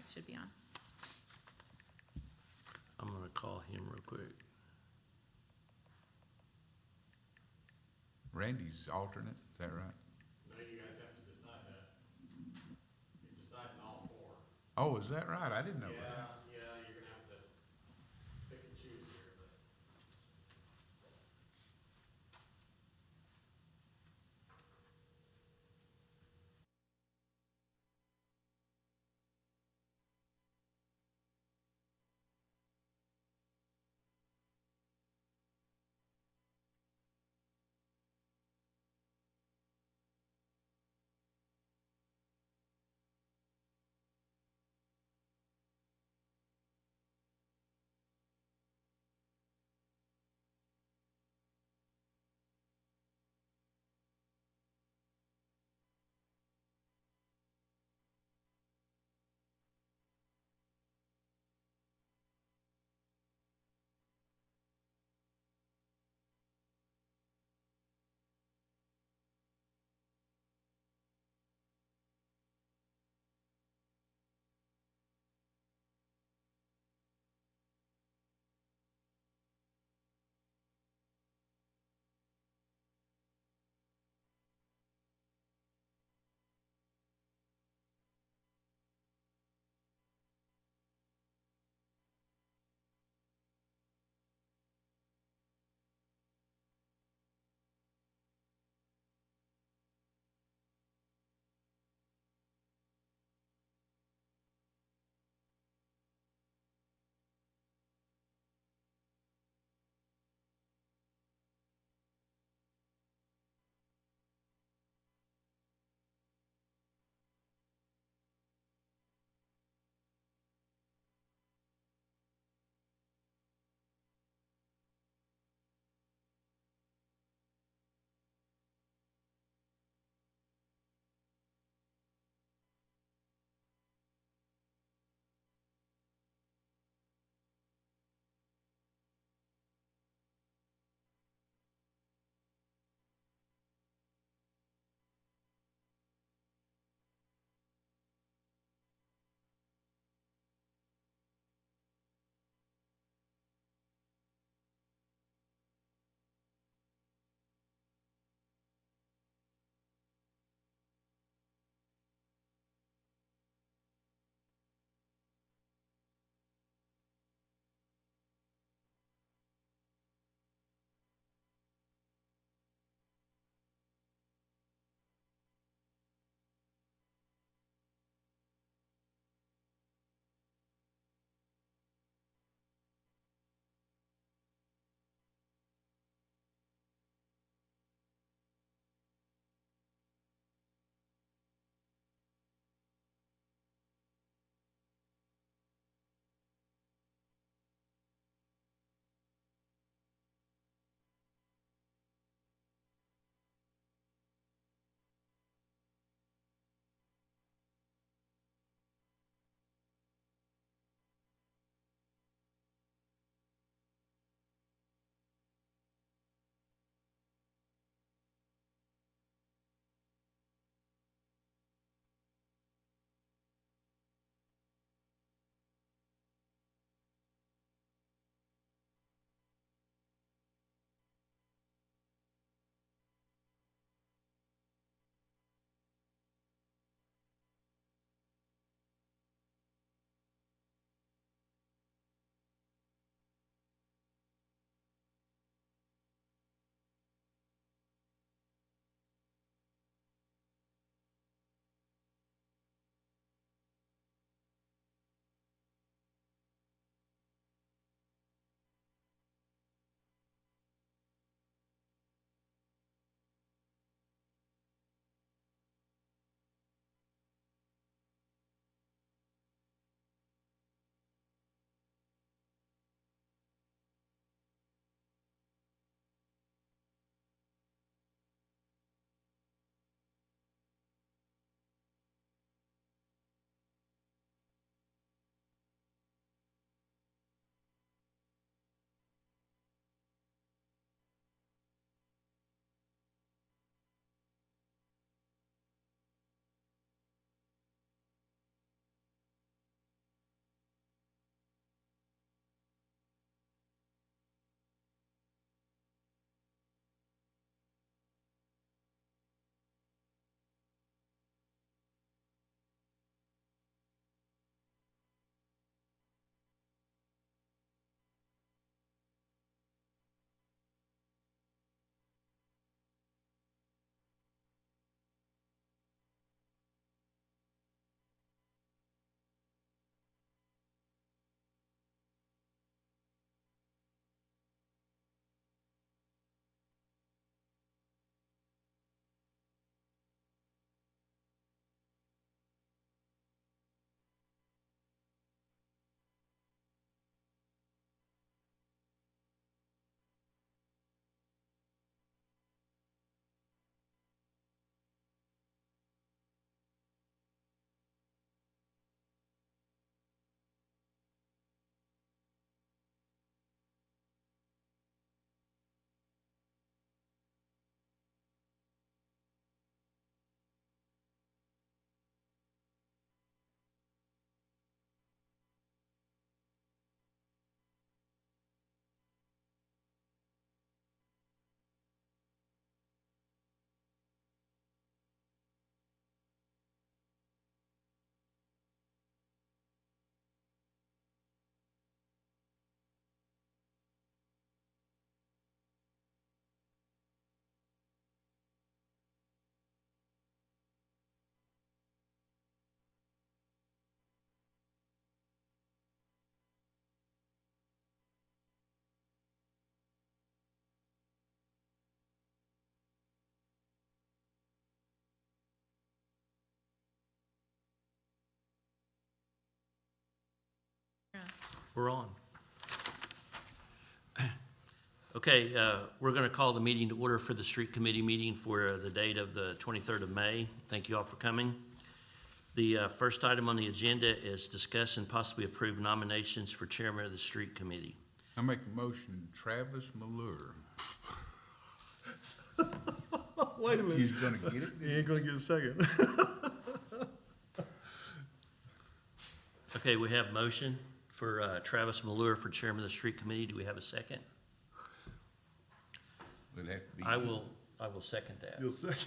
mic should be on. I'm gonna call him real quick. Randy's alternate, is that right? No, you guys have to decide that. You're deciding all four. Oh, is that right? I didn't know that. Yeah, you're gonna have to pick and choose here, but. We're on. Okay, we're going to call the meeting to order for the street committee meeting for the date of the 23rd of May. Thank you all for coming. The first item on the agenda is discuss and possibly approve nominations for chairman of the street committee. I make a motion, Travis Malure. Wait a minute. He's gonna get it? He ain't gonna get a second. Okay, we have motion for Travis Malure for chairman of the street committee. Do we have a second? Would have to be. I will second that. You'll second.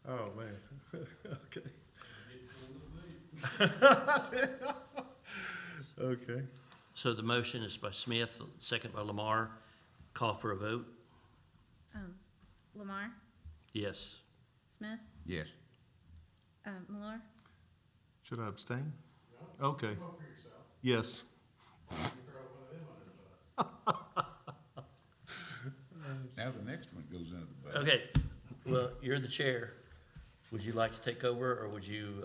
Oh, man. Okay. Okay. So the motion is by Smith, second by Lamar. Call for a vote. Lamar, Yes. Smith, Yes. Malor, Should I abstain? No. Okay. Vote for yourself. Yes. You throw one of them under the bus. Now the next one goes under the bus. Okay, well, you're the chair. Would you like to take over, or would you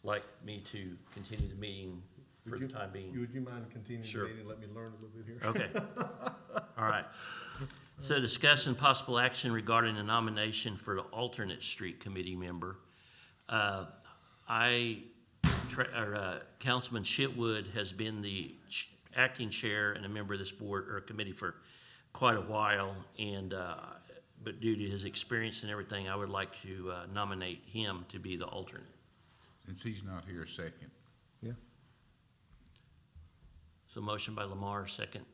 like me to continue the meeting for the time being? Would you mind continuing Sure. the meeting and let me learn a little bit here? Okay. All right. So discuss and possible action regarding a nomination for the alternate street committee member. Councilman Shitwood has been the acting chair and a member of this board or committee for quite a while, and but due to his experience and everything, I would like to nominate him to be the alternate. Since he's not here, second. Yeah. So motion by Lamar, second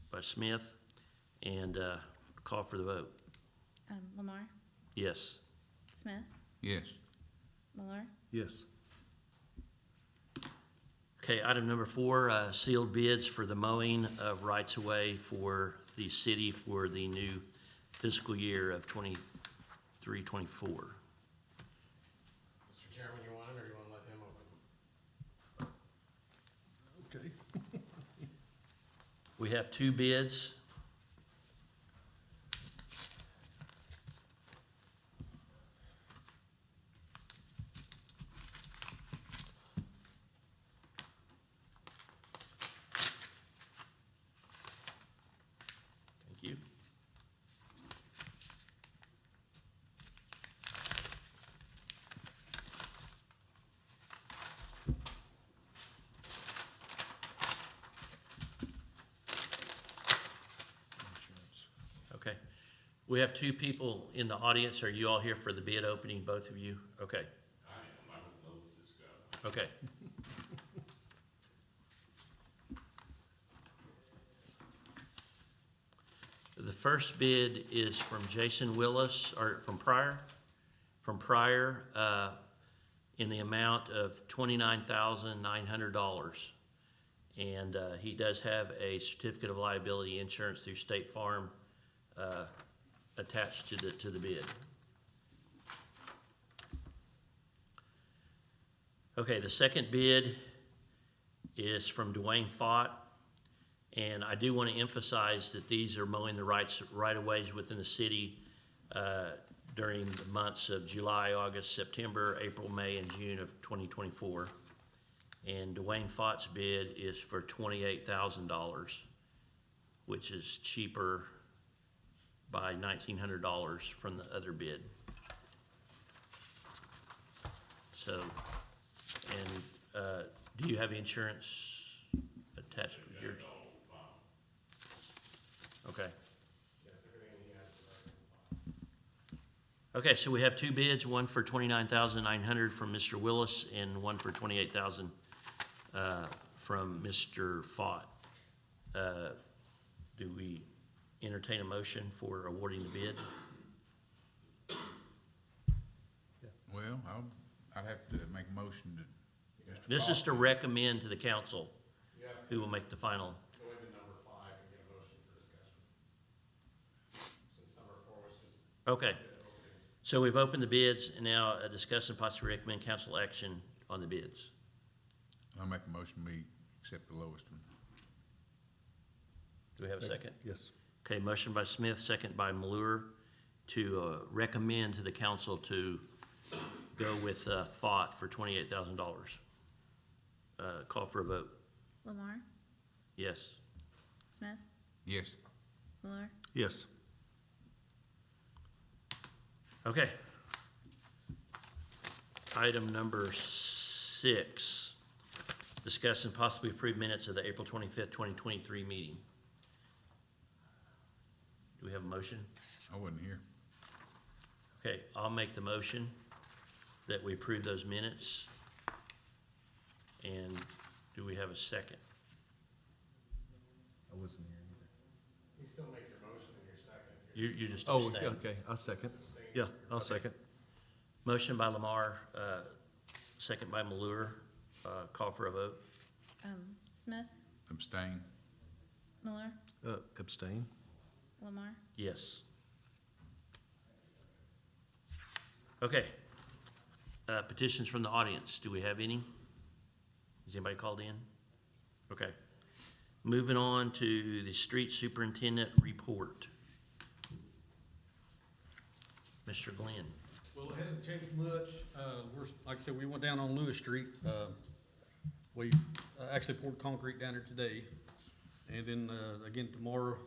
by Smith, and call for the vote. Lamar, Yes. Smith, Yes. Malor, Yes. Okay, item number 4, sealed bids for the mowing of rights-of-way for the city for the new fiscal year of 23-24. Mr. Chairman, you want it, or you want to let him open? Okay. We have 2 bids. Thank you. Okay. We have 2 people in the audience. Are you all here for the bid opening, both of you? Okay. I am, I don't know what this guy. Okay. The first bid is from Jason Willis, or from Pryor, in the amount of $29,900. And he does have a certificate of liability insurance through State Farm attached to the bid. Okay, the second bid is from Dwayne Fott, and I do want to emphasize that these are mowing the right-of-ways within the city during the months of July, August, September, April, May, and June of 2024. And Dwayne Fott's bid is for $28,000, which is cheaper by $1,900 from the other bid. So, and do you have insurance attached with yours? Okay. Yes, everything he has is right. Okay, so we have 2 bids, one for $29,900 from Mr. Willis and one for $28,000 from Mr. Fott. Do we entertain a motion for awarding the bid? Well, I'd have to make a motion to. Mr. This is to Fawcett. recommend to the council You have who to will make the final. go into number 5 and get a motion for discussion. Since number 4 was just Okay, bid opening. so we've opened the bids, and now discuss and possibly recommend council action on the bids. I'll make a motion, we accept the lowest one. Do we have a second? Yes. Okay, motion by Smith, second by Malure, to recommend to the council to go with Fott for $28,000. Call for a vote. Lamar, Yes. Smith, Yes. Miller, Yes. Okay. Item number 6, discuss and possibly approve minutes of the April 25th, 2023 meeting. Do we have a motion? I wasn't here. Okay, I'll make the motion that we approve those minutes. And do we have a second? I wasn't here either. You still make your motion in your second. You just Oh, abstained. okay, I'll second. Yeah, I'll second. Motion by Lamar, second by Malure. Call for a vote. Smith, Abstain. Miller, Abstain. Lamar, Yes. Okay. Petitions from the audience. Do we have any? Has anybody called in? Okay. Moving on to the street superintendent report. Mr. Glenn. Well, it hasn't changed much. Like I said, we went down on Lewis Street. We actually poured concrete down there today. And then, again, tomorrow,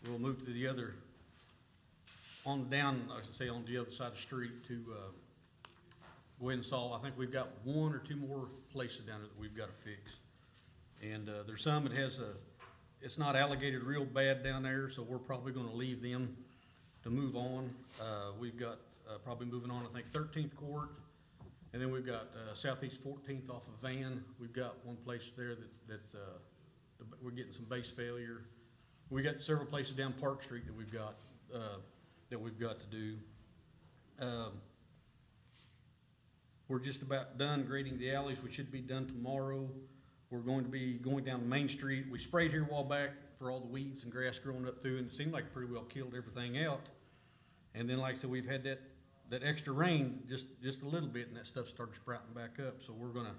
we'll move to the other, on down, I should say, on the other side of the street to, go ahead and solve. I think we've got 1 or 2 more places down there that we've got to fix. And, there's some that has it's not alligated real bad down there, so we're probably gonna leave them to move on. We've got, probably moving on, I think, 13th Court, and then we've got, Southeast 14th off of Van. We've got one place there that's we're getting some base failure. We got several places down Park Street that we've got to do. We're just about done grading the alleys. We should be done tomorrow. We're going to be going down Main Street. We sprayed here a while back for all the weeds and grass growing up through, and it seemed like it pretty well killed everything out. And then, like I said, we've had that extra rain just a little bit, and that stuff started sprouting back up. So we're gonna,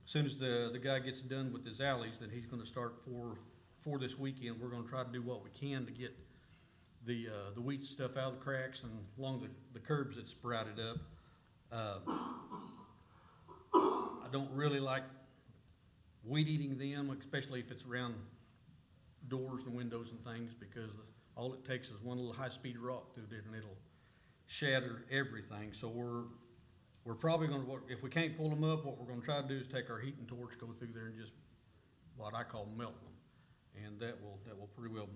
as soon as the guy gets done with his alleys, then he's gonna start for this weekend. We're gonna try to do what we can to get the weed stuff out of the cracks and along the curbs that sprouted up. I don't really like weed eating them, especially if it's around doors and windows and things, because all it takes is one little high-speed rock through there and it'll shatter everything. So we're probably gonna, if we can't pull them up, what we're gonna try to do is take our heating torch, go through there and just what I call melt them. And that will pretty well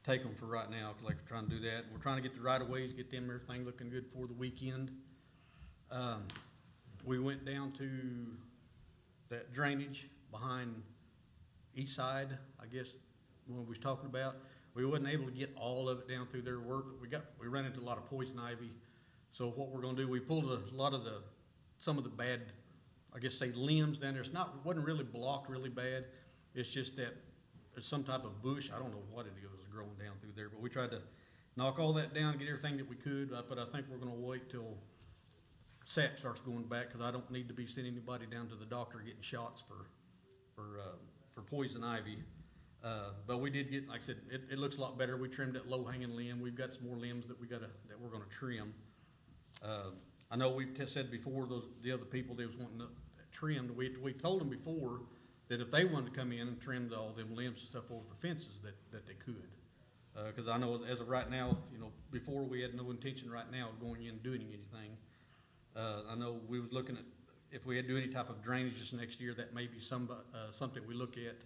take them for right now, because like we're trying to do that. We're trying to get the right-of-ways, get them, everything looking good for the weekend. We went down to that drainage behind East Side, I guess, when we was talking about. We wasn't able to get all of it down through there. We ran into a lot of poison ivy. So what we're gonna do, we pulled a lot of some of the bad, I guess, say limbs down there. Wasn't really blocked really bad. It's just that there's some type of bush. I don't know what it was growing down through there, but we tried to knock all that down, get everything that we could. But I think we're gonna wait till SAP starts going back, because I don't need to be sending anybody down to the doctor getting shots for poison ivy. But we did get, like I said, it looks a lot better. We trimmed that low-hanging limb. We've got some more limbs that we're gonna trim. I know we've said before, the other people that was wanting it trimmed, we told them before that if they wanted to come in and trim all them limbs and stuff over the fences, that they could. Because I know as of right now, before we had no intention right now of going in and doing anything. I know we was looking at, if we had to do any type of drainage this next year, that may be something we look at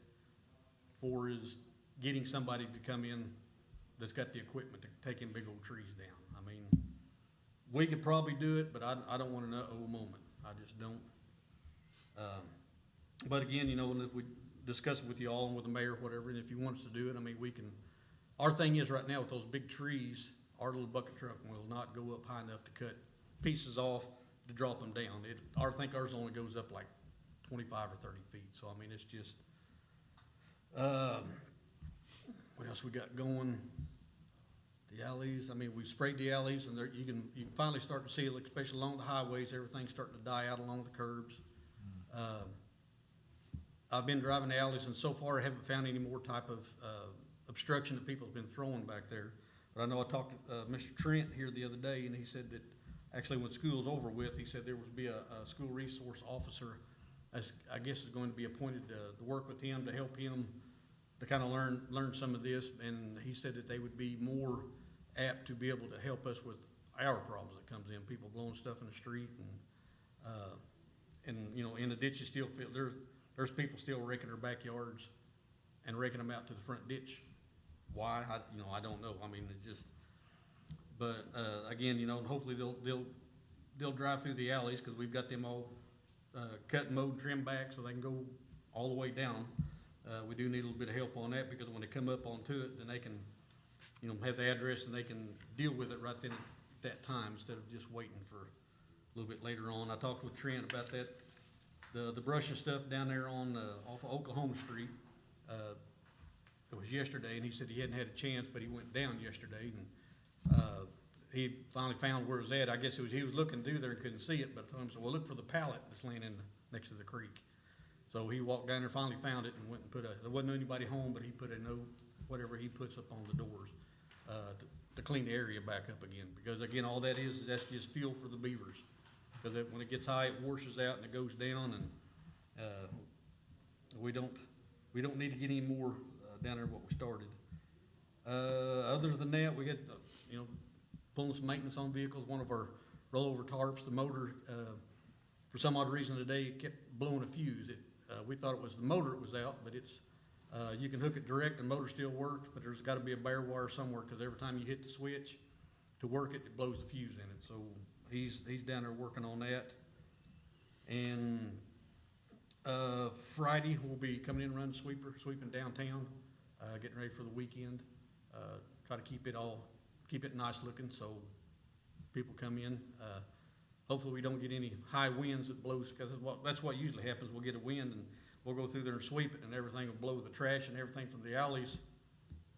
for, is getting somebody to come in that's got the equipment to take in big old trees down. I mean, we could probably do it, but I don't want to know a moment. I just don't. But again, and if we discuss it with you all and with the mayor, whatever, and if you want us to do it, I mean, we can. Our thing is right now with those big trees, our little bucket truck will not go up high enough to cut pieces off to drop them down. I think ours only goes up like 25 or 30 feet. So, I mean, it's just, what else we got going? The alleys, I mean, we sprayed the alleys, and you can finally start to see it, especially along the highways, everything's starting to die out along the curbs. I've been driving the alleys, and so far I haven't found any more type of obstruction that people have been throwing back there. But I know I talked to Mr. Trent here the other day, and he said that actually, when school's over with, he said there would be a school resource officer, as, I guess is going to be appointed to work with him, to help him to kind of learn some of this, and he said that they would be more apt to be able to help us with our problems that comes in, people blowing stuff in the street, and you know, in the ditches still feel, there's people still raking their backyards and raking them out to the front ditch. Why? I don't know. I mean, it just, but, again, you know, hopefully they'll drive through the alleys, cause we've got them all, cut, mowed, and trimmed back so they can go all the way down. We do need a little bit of help on that, because when they come up onto it, then they can, you know, have the address and they can deal with it right then at that time, instead of just waiting for a little bit later on. I talked with Trent about that, the brush and stuff down there on, off of Oklahoma Street. It was yesterday, and he said he hadn't had a chance, but he went down yesterday, and, he finally found where it was at. I guess he was looking through there and couldn't see it, but I said, well, look for the pallet that's laying next to the creek. So he walked down there, finally found it, and went and there wasn't anybody home, but he put a note, whatever he puts up on the doors, to clean the area back up again. Because again, all that is that's just fuel for the beavers. Because when it gets high, it washes out and it goes down, and, we don't need to get any more, down there what we started. Other than that, we had, you know, pulling some maintenance on vehicles. One of our rollover tarps, the motor, for some odd reason today, it kept blowing a fuse. We thought it was the motor that was out, but it's, you can hook it direct and the motor still works, but there's gotta be a bare wire somewhere, cause every time you hit the switch to work it, it blows the fuse in it. So he's down there working on that. And, Friday, we'll be coming in and running sweeping downtown, getting ready for the weekend. Try to keep it nice looking, so people come in. Hopefully we don't get any high winds that blows, because that's what usually happens. We'll get a wind and we'll go through there and sweep it, and everything will blow the trash and everything from the alleys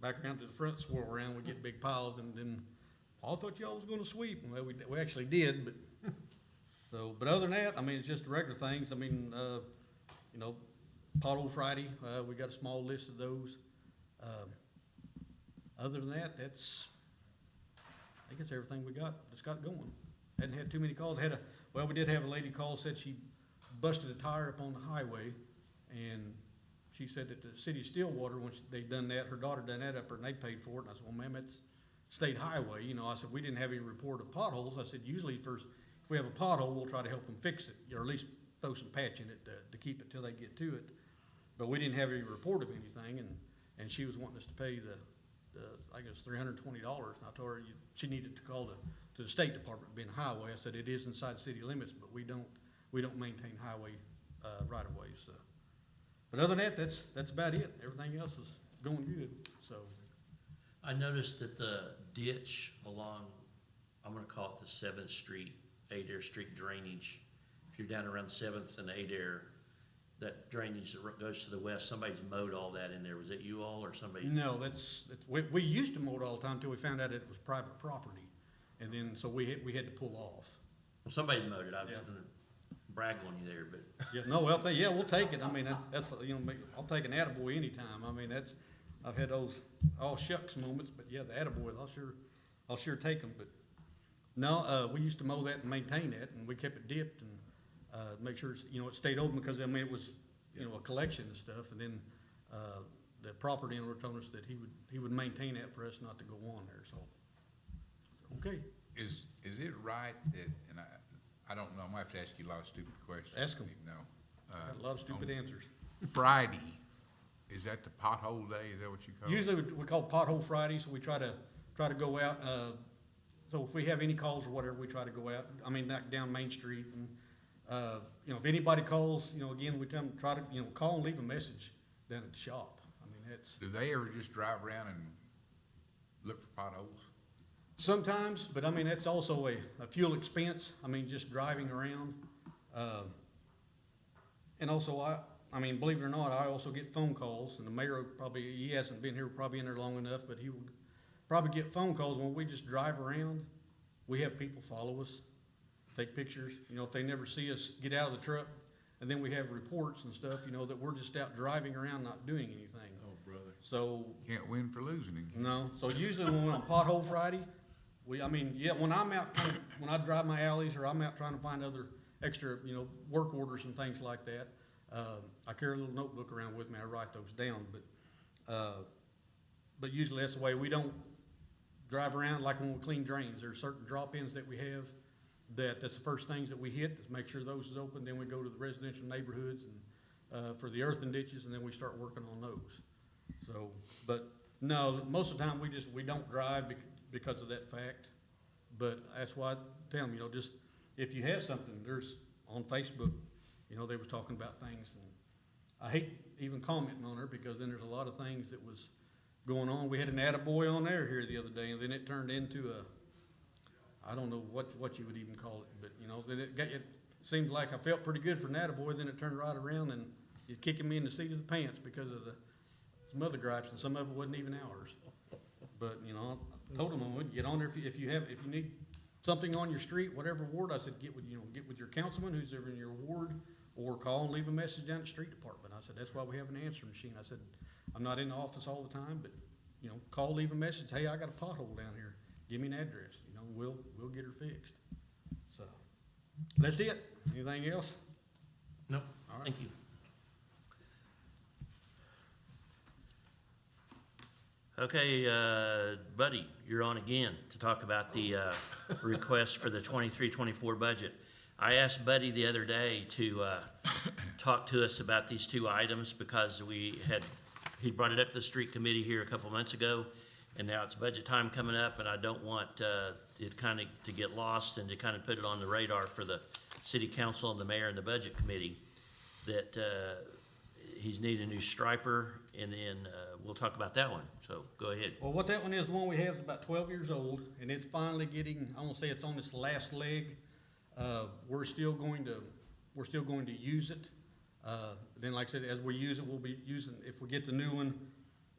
back around to the front, swirl around. We get big piles, and then, I thought y'all was gonna sweep. Well, we actually did, but, so, but other than that, I mean, it's just regular things. I mean, you know, Pothole Friday, we got a small list of those. Other than that, I think it's everything we got that's got going. Hadn't had too many calls. We did have a lady call, said she busted a tire up on the highway, and she said that the city of Stillwater, when they done that, her daughter done that up there, and they paid for it. And I said, well, ma'am, it's state highway. You know, I said, we didn't have any report of potholes. I said, usually if we have a pothole, we'll try to help them fix it, or at least throw some patch in it to keep it till they get to it. But we didn't have any report of anything, and she was wanting us to pay I guess $320. And I told her she needed to call to the State Department, being highway. I said, it is inside city limits, but we don't maintain highway right of ways. So. But other than that, that's about it. Everything else is going good. So I noticed that the ditch along, I'm gonna call it the 7th Street, Adair Street drainage, if you're down around 7th and Adair, that drainage that goes to the west, somebody's mowed all that in there. Was it you all or somebody? no, we used to mow it all the time until we found out it was private property, and then so we had to pull off. Well, somebody mowed it. I was Yeah. gonna brag on you there, but Yeah, no, well, we'll take it. I mean, that's you know, I'll take an attaboy anytime. I mean, I've had those all shucks moments, but yeah, the attaboys, I'll sure take them. But no, we used to mow that and maintain that, and we kept it dipped and make sure it's, you know, it stayed open, because I mean it was, you know, a collection of stuff, and then the property owner told us that he would maintain that for us not to go on there. So okay, Is it right that, and I don't know, I might have to ask you a lot of stupid questions. Ask 'em. No. got a lot of stupid answers. Friday, is that the pothole day? Is that what you call it? Usually we call Pothole Friday, so we try to go out. So if we have any calls or whatever, we try to go out. I mean, knock down Main Street, and you know, if anybody calls, you know, again, we try to, you know, call and leave a message down at the shop. I mean, that's Do they ever just drive around and look for potholes? sometimes, but I mean, that's also a fuel expense. I mean, just driving around. And also, I mean, believe it or not, I also get phone calls, and the mayor he hasn't been here, probably in there long enough, but he would probably get phone calls when we just drive around. We have people follow us, take pictures, you know, if they never see us get out of the truck, and then we have reports and stuff, you know, that we're just out driving around not doing anything. Oh, brother. So, Can't win for losing again. no, so usually when we're on Pothole Friday, I mean, yeah, when I'm out, when I drive my alleys or I'm out trying to find other extra, you know, work orders and things like that, I carry a little notebook around with me, I write those down, but usually that's the way. We don't drive around like when we clean drains. There's certain drop-ins that we have that's the first things that we hit, is make sure those is open, then we go to the residential neighborhoods and, for the earthen ditches, and then we start working on those. So, but no, most of the time we don't drive because of that fact. But that's why I tell them, you know, just, if you have something, there's, on Facebook, you know, they was talking about things, and I hate even commenting on her, because then there's a lot of things that was going on. We had an attaboy on there here the other day, and then it turned into I don't know what you would even call it, but, you know, then it seemed like I felt pretty good for an attaboy, then it turned right around and he's kicking me in the seat of the pants because of some other gripes, and some of it wasn't even ours. But, you know, I told him I would get on there if you need something on your street, whatever ward, I said, get with your councilman, who's ever in your ward, or call and leave a message down at the street department. I said, that's why we have an answering machine. I said, I'm not in the office all the time, but, you know, call, leave a message. Hey, I got a pothole down here. Give me an address. You know, we'll get her fixed. So, that's it. Anything else? No, All right. thank you. Okay, Buddy, you're on again to talk about the request for the 23-24 budget. I asked Buddy the other day to talk to us about these two items, because he brought it up to the street committee here a couple months ago, and now it's budget time coming up, and I don't want it kind of to get lost, and to kind of put it on the radar for the city council and the mayor and the budget committee, that he's needing a new striper, and then we'll talk about that one. So go ahead. Well, what that one is, the one we have is about 12 years old, and it's finally getting, I won't say it's on its last leg. We're still going to use it. Then, like I said, as we use it, we'll be using, if we get the new one,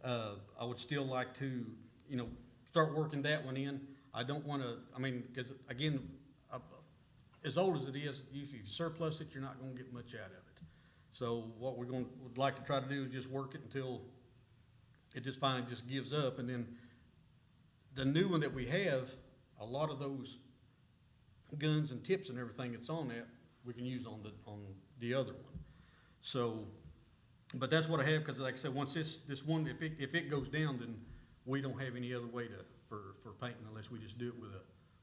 I would still like to, you know, start working that one in. I don't want to, I mean, because again, as old as it is, if you surplus it, you're not going to get much out of it. So what would like to try to do is just work it until it just finally just gives up. And then the new one that we have, a lot of those guns and tips and everything that's on that, we can use on the other one. So, but that's what I have, because like I said, once this one, if it goes down, then we don't have any other way for painting unless we just do it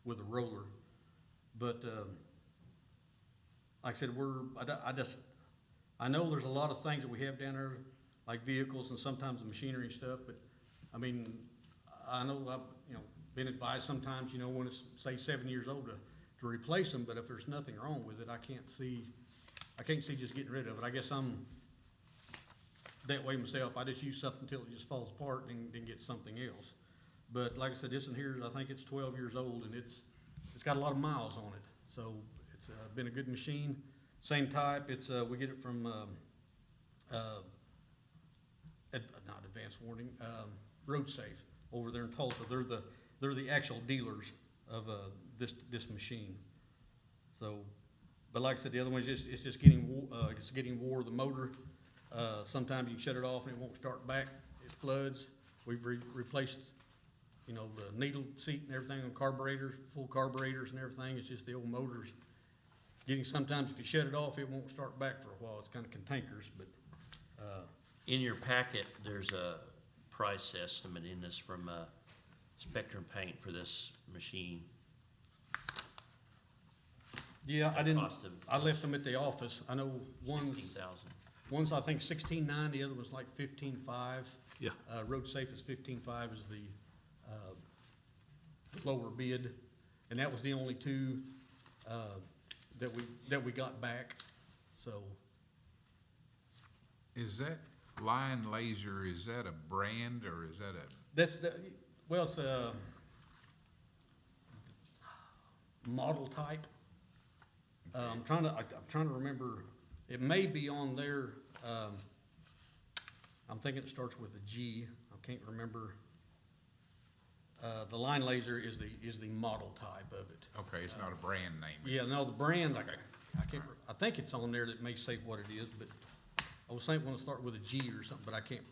with a roller. But like I said, I know there's a lot of things that we have down there, like vehicles and sometimes the machinery and stuff, but I mean, I know I've been advised sometimes, when it's say 7 years old to replace them, but if there's nothing wrong with it, I can't see just getting rid of it. I guess I'm that way myself. I just use something until it just falls apart and then get something else. But like I said, this one here, I think it's 12 years old, and it's got a lot of miles on it. So it's been a good machine. Same type. It's we get it from not Advanced Warning, Road Safe over there in Tulsa. They're the actual dealers of this machine. So, but like I said, the other one is it's just getting wore. The motor, sometimes you shut it off and it won't start back. It floods. We've replaced, the needle seat and everything on carburetors, full carburetors and everything. It's just the old motors. Sometimes if you shut it off, it won't start back for a while. It's kind of cantankerous, but. In your packet, there's a price estimate in this from Spectrum Paint for this machine. Yeah, Cost of I left them at the office. I know one's I think 16.9, the other was like 15.5. Yeah. Road Safe is 15.5 is the lower bid, and that was the only two that we got back. So. Is that line laser, is that a brand or is that a? It's a model type. I'm trying to remember. It may be on there. I'm thinking it starts with a G. I can't remember. The line laser is the model type of it. Okay, it's not a brand name. Yeah, no, the brand. Okay. I can't. I think it's on there that may say what it is, but I was thinking it to start with a G or something, but I can't.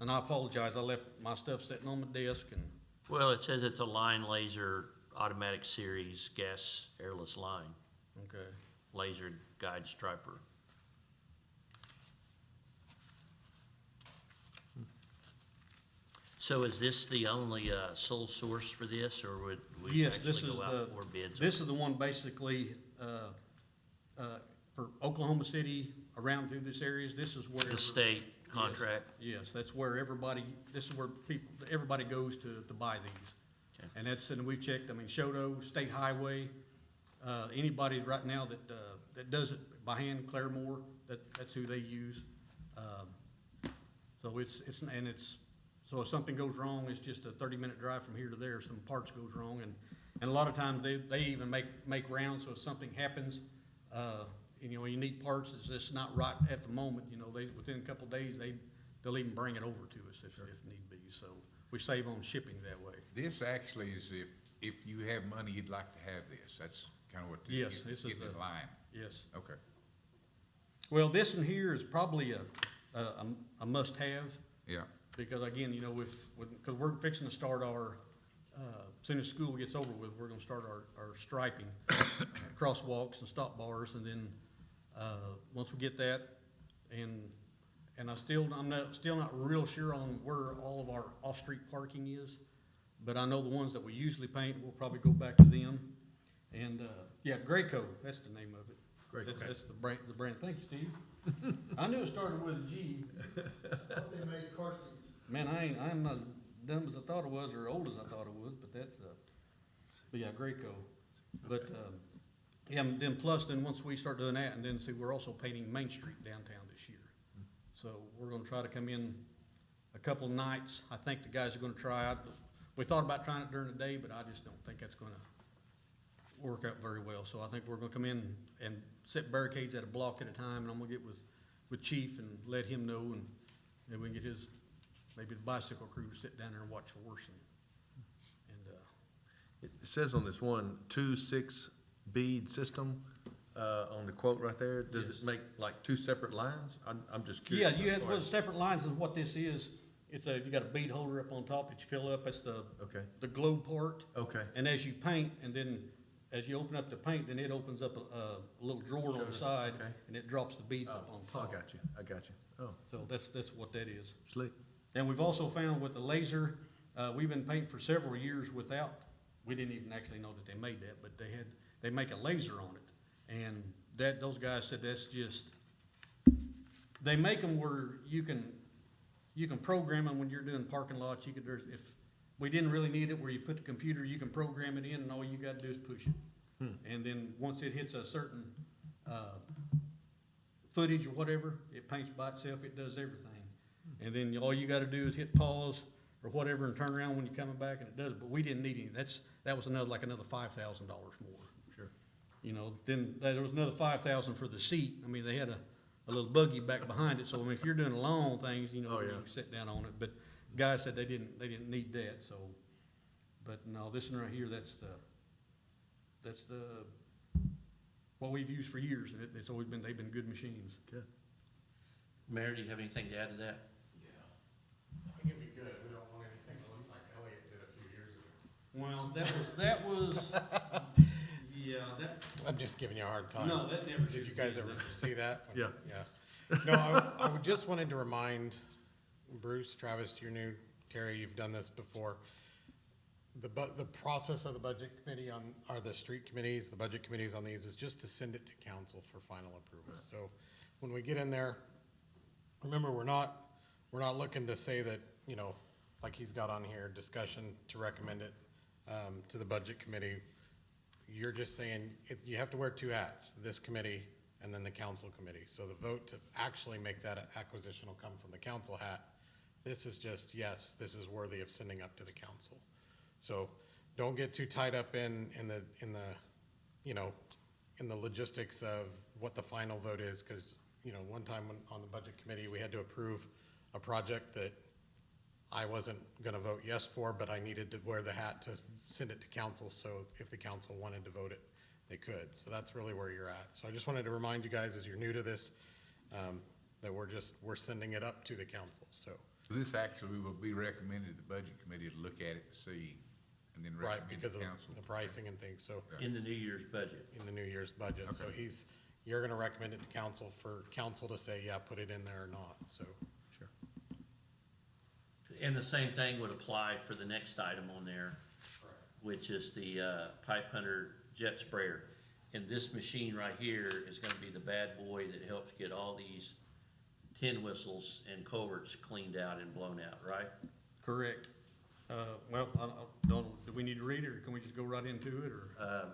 And I apologize. I left my stuff sitting on my desk, and Well, it says it's a line laser automatic series gas airless line, Okay. laser guide striper. So is this the only sole source for this, or would we Yes, this actually is go the, out for bids? this is the one basically, for Oklahoma City, around through this areas, this is where. The state contract? Yes, that's where everybody, this is where people, everybody goes to buy these. Okay. And that's, and we've checked, I mean, Shoto, State Highway, anybody right now that does it by hand, Claremore, that's who they use. So so if something goes wrong, it's just a 30-minute drive from here to there, some parts goes wrong, and a lot of times they even make rounds, so if something happens, you know, you need parts, it's just not right at the moment, you know, within a couple of days, they'll even bring it over to us if need be, so we save on shipping that way. This actually is if you have money, you'd like to have this. That's kind of what this Yes, is, this is getting in the- line. Yes. Okay. Well, this one here is probably a must-have, Yeah. because again, you know, because we're fixing to start our, as soon as school gets over with, we're gonna start our striping, crosswalks and stop bars, and then, once we get that, and I'm still not real sure on where all of our off-street parking is, but I know the ones that we usually paint, we'll probably go back to them. And, yeah, Graco, that's the name of it. Graco. That's the brand, thank you, Steve. I knew it started with a G. Thought they made car seats. Man, I'm not as dumb as I thought it was, or old as I thought it was, but but yeah, Graco. But, yeah, and then plus, then once we start doing that, and then see, we're also painting Main Street downtown this year. So we're gonna try to come in a couple nights. I think the guys are gonna try out. We thought about trying it during the day, but I just don't think that's gonna work out very well. So I think we're gonna come in and set barricades at a block at a time, and I'm gonna get with Chief and let him know, and then we can get maybe the bicycle crew to sit down there and watch for us. It says on this one, 2-6 bead system, on the quote right there. Does Yes. it make like two separate lines? I'm just Yeah, curious. you have, well, separate lines of what this is. You got a bead holder up on top that you fill up. That's Okay, the globe part. okay, And as you paint, and then as you open up the paint, then it opens up a little drawer on the side, Okay. and it drops the beads oh, up on I top. got you. Oh, So that's what that is. slick. And we've also found with the laser, we've been painting for several years without, we didn't even actually know that they made that, but they make a laser on it. And those guys said that's just, they make them where you can program them when you're doing parking lots. If we didn't really need it, where you put the computer, you can program it in, and all you gotta do is push it. And then once it hits a certain, footage or whatever, it paints by itself, it does everything. And then all you gotta do is hit pause or whatever and turn around when you're coming back, and it does it. But we didn't need any. That was another $5,000 more. Sure. You know, then there was another $5,000 for the seat. I mean, they had a little buggy back behind it, so I mean, if you're doing long things, you know, Oh, you yeah. can sit down on it. But guys said they didn't need that, so. But no, this one right here, that's what we've used for years, and it's always been, they've been good machines. Good. Mayor, do you have anything to add to that? I think it'd be good. We don't want anything that looks like Elliott did a few years ago. Well, yeah, I'm just giving you a hard time. no, that never should. Did you guys ever see that? Yeah. Yeah. No, I just wanted to remind Bruce, Travis, you're new, Terry, you've done this before. The process of the budget committee or the street committees, the budget committees on these is just to send it to council for final approval. So when we get in there, remember, we're not looking to say that, you know, like he's got on here, discussion to recommend it to the budget committee. You're just saying you have to wear two hats, this committee and then the council committee. So the vote to actually make that acquisition will come from the council hat. This is just, yes, this is worthy of sending up to the council. So don't get too tied up in the you know, in the logistics of what the final vote is, because, you know, one time on the budget committee, we had to approve a project that I wasn't gonna vote yes for, but I needed to wear the hat to send it to council, so if the council wanted to vote it, they could. So that's really where you're at. So I just wanted to remind you guys, as you're new to this, that we're sending it up to the council. So So this actually will be recommended to the budget committee to look at it to see, and then Right, recommend because to of council. the pricing and things, so In the New Year's budget. in the New Year's budget. So Okay. you're gonna recommend it to council for council to say, yeah, put it in there or not, so. Sure. And the same thing would apply for the next item on there, which is the pipe hunter jet sprayer. And this machine right here is gonna be the bad boy that helps get all these tin whistles and culverts cleaned out and blown out, right? Correct. Well, I don't, do we need to read it, or can we just go right into it, or?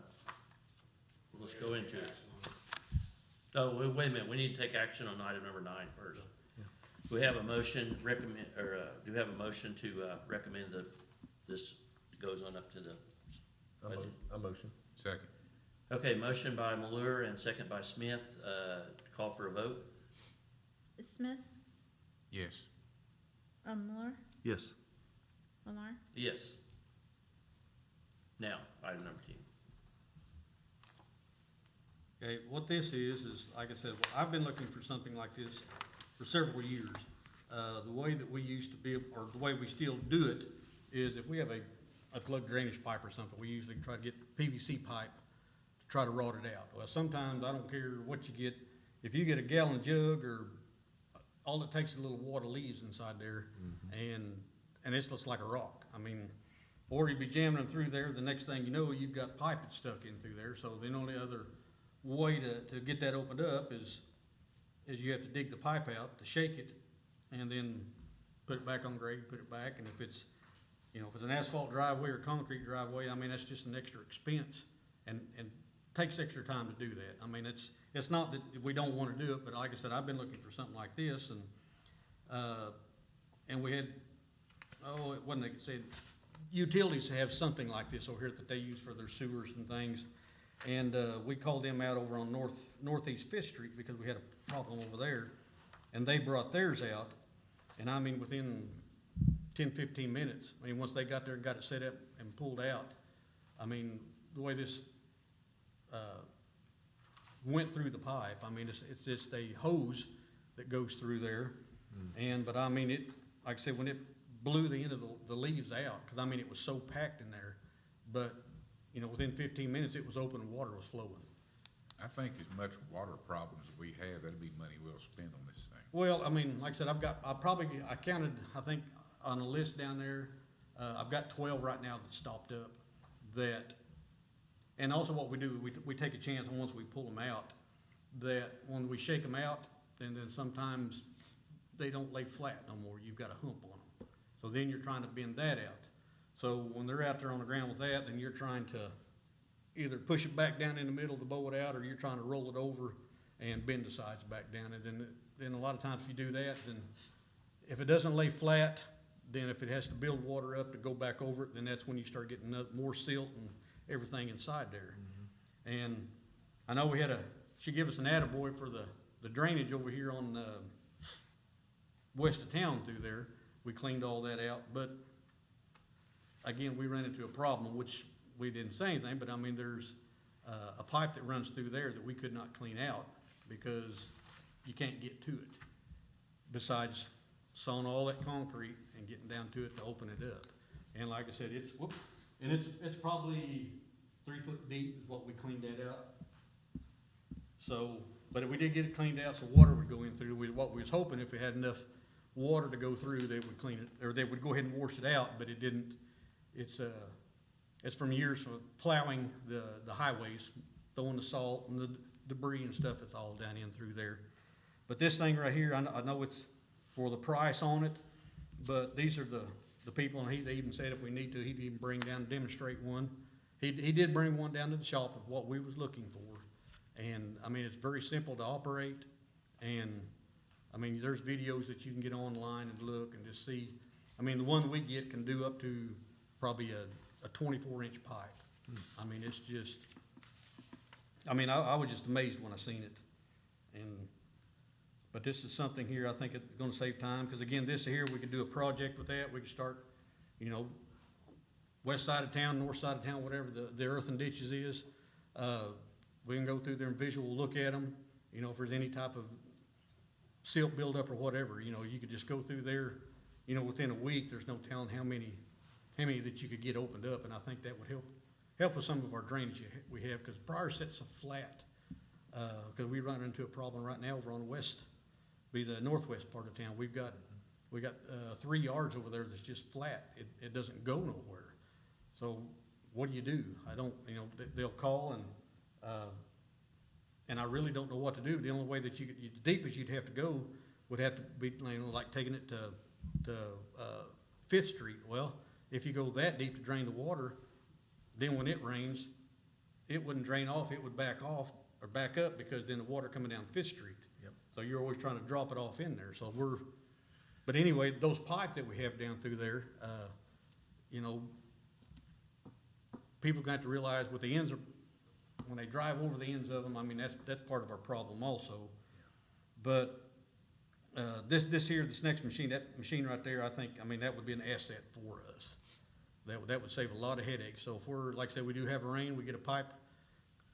Let's go into it. Oh, wait a minute, we need to take action on item number 9 first. We have a motion recommend, or, do we have a motion to, recommend that this goes on up to the budget? A motion. Second. Okay, motion by Malure and second by Smith, call for a vote. Smith, Yes. Miller, Yes. Lamar, Yes. Now, item number 10. Okay, what this is, like I said, I've been looking for something like this for several years. The way that we used to be, or the way we still do it, is if we have a plugged drainage pipe or something, we usually try to get PVC pipe to try to rot it out. Well, sometimes, I don't care what you get, if you get a gallon jug, or all it takes is a little water leaves inside there, and it's just like a rock. I mean, or you'd be jamming them through there, the next thing you know, you've got pipe that's stuck in through there, so the only other way to get that opened up is you have to dig the pipe out, to shake it, and then put it back on grade, put it back, and if it's, you know, if it's an asphalt driveway or concrete driveway, I mean, that's just an extra expense, and takes extra time to do that. I mean, it's not that we don't wanna do it, but like I said, I've been looking for something like this, and we had, it wasn't, they said, utilities have something like this over here that they use for their sewers and things. And, we called them out over on Northeast Fifth Street because we had a problem over there. And they brought theirs out, and I mean, within 10, 15 minutes, I mean, once they got there and got it set up and pulled out, I mean, the way this, went through the pipe, I mean, it's just a hose that goes through there. But I mean, it, like I said, when it blew the end of the leaves out, because I mean, it was so packed in there, but, you know, within 15 minutes, it was open and water was flowing. I think as much water problems as we have, that'd be money well spent on this thing. Well, I mean, like I said, I counted, I think, on a list down there, I've got 12 right now that stopped up, that, and also what we do, we take a chance, and once we pull them out, that when we shake them out, and then sometimes they don't lay flat no more, you've got a hump on them. So then you're trying to bend that out. So when they're out there on the ground with that, then you're trying to either push it back down in the middle to bow it out, or you're trying to roll it over and bend the sides back down. And then a lot of times if you do that, then if it doesn't lay flat, then if it has to build water up to go back over it, then that's when you start getting more silt and everything inside there. And I know she gave us an attaboy for the drainage over here on west of town through there. We cleaned all that out, but again, we ran into a problem, which we didn't say anything, but I mean, there's a pipe that runs through there that we could not clean out because you can't get to it. Besides sawing all that concrete and getting down to it to open it up. And like I said, it's probably 3 foot deep is what we cleaned that out. So, but if we did get it cleaned out, so water would go in through, what we was hoping, if it had enough water to go through, they would clean it, or they would go ahead and wash it out, but it didn't. It's from years of plowing the highways, throwing the salt and the debris and stuff, it's all down in through there. But this thing right here, I know it's for the price on it, but these are the people, and they even said if we need to, he'd even bring down and demonstrate one. He did bring one down to the shop of what we was looking for. And, I mean, it's very simple to operate, and, I mean, there's videos that you can get online and look and just see. I mean, the one we get can do up to probably a 24-inch pipe. I mean, it's just, I mean, I was just amazed when I seen it. But this is something here, I think it's gonna save time, because again, this here, we could do a project with that. We could start, you know, west side of town, north side of town, whatever the earthen ditches is. We can go through there and visual look at them, you know, if there's any type of silt buildup or whatever, you know, you could just go through there you know, within a week, there's no telling how many that you could get opened up, and I think that would help with some of our drainage we have, because Pryor sits so flat. Because we run into a problem right now over on the west, be the northwest part of town. We got 3 yards over there that's just flat. It doesn't go nowhere. So what do? I don't, you know, they'll call and I really don't know what to do. The only way that the deepest you'd have to go would have to be, you know, like taking it to Fifth Street. Well, if you go that deep to drain the water, then when it rains, it wouldn't drain off, it would back off or back up, because then the water coming down Fifth Street. Yep. So you're always trying to drop it off in there. So but anyway, those pipe that we have down through there, you know, people got to realize with the ends of, when they drive over the ends of them, I mean, that's part of our problem also. But this next machine, that machine right there, I think, I mean, that would be an asset for us. That would save a lot of headaches. So if we're, like I said, we do have a rain, we get a pipe,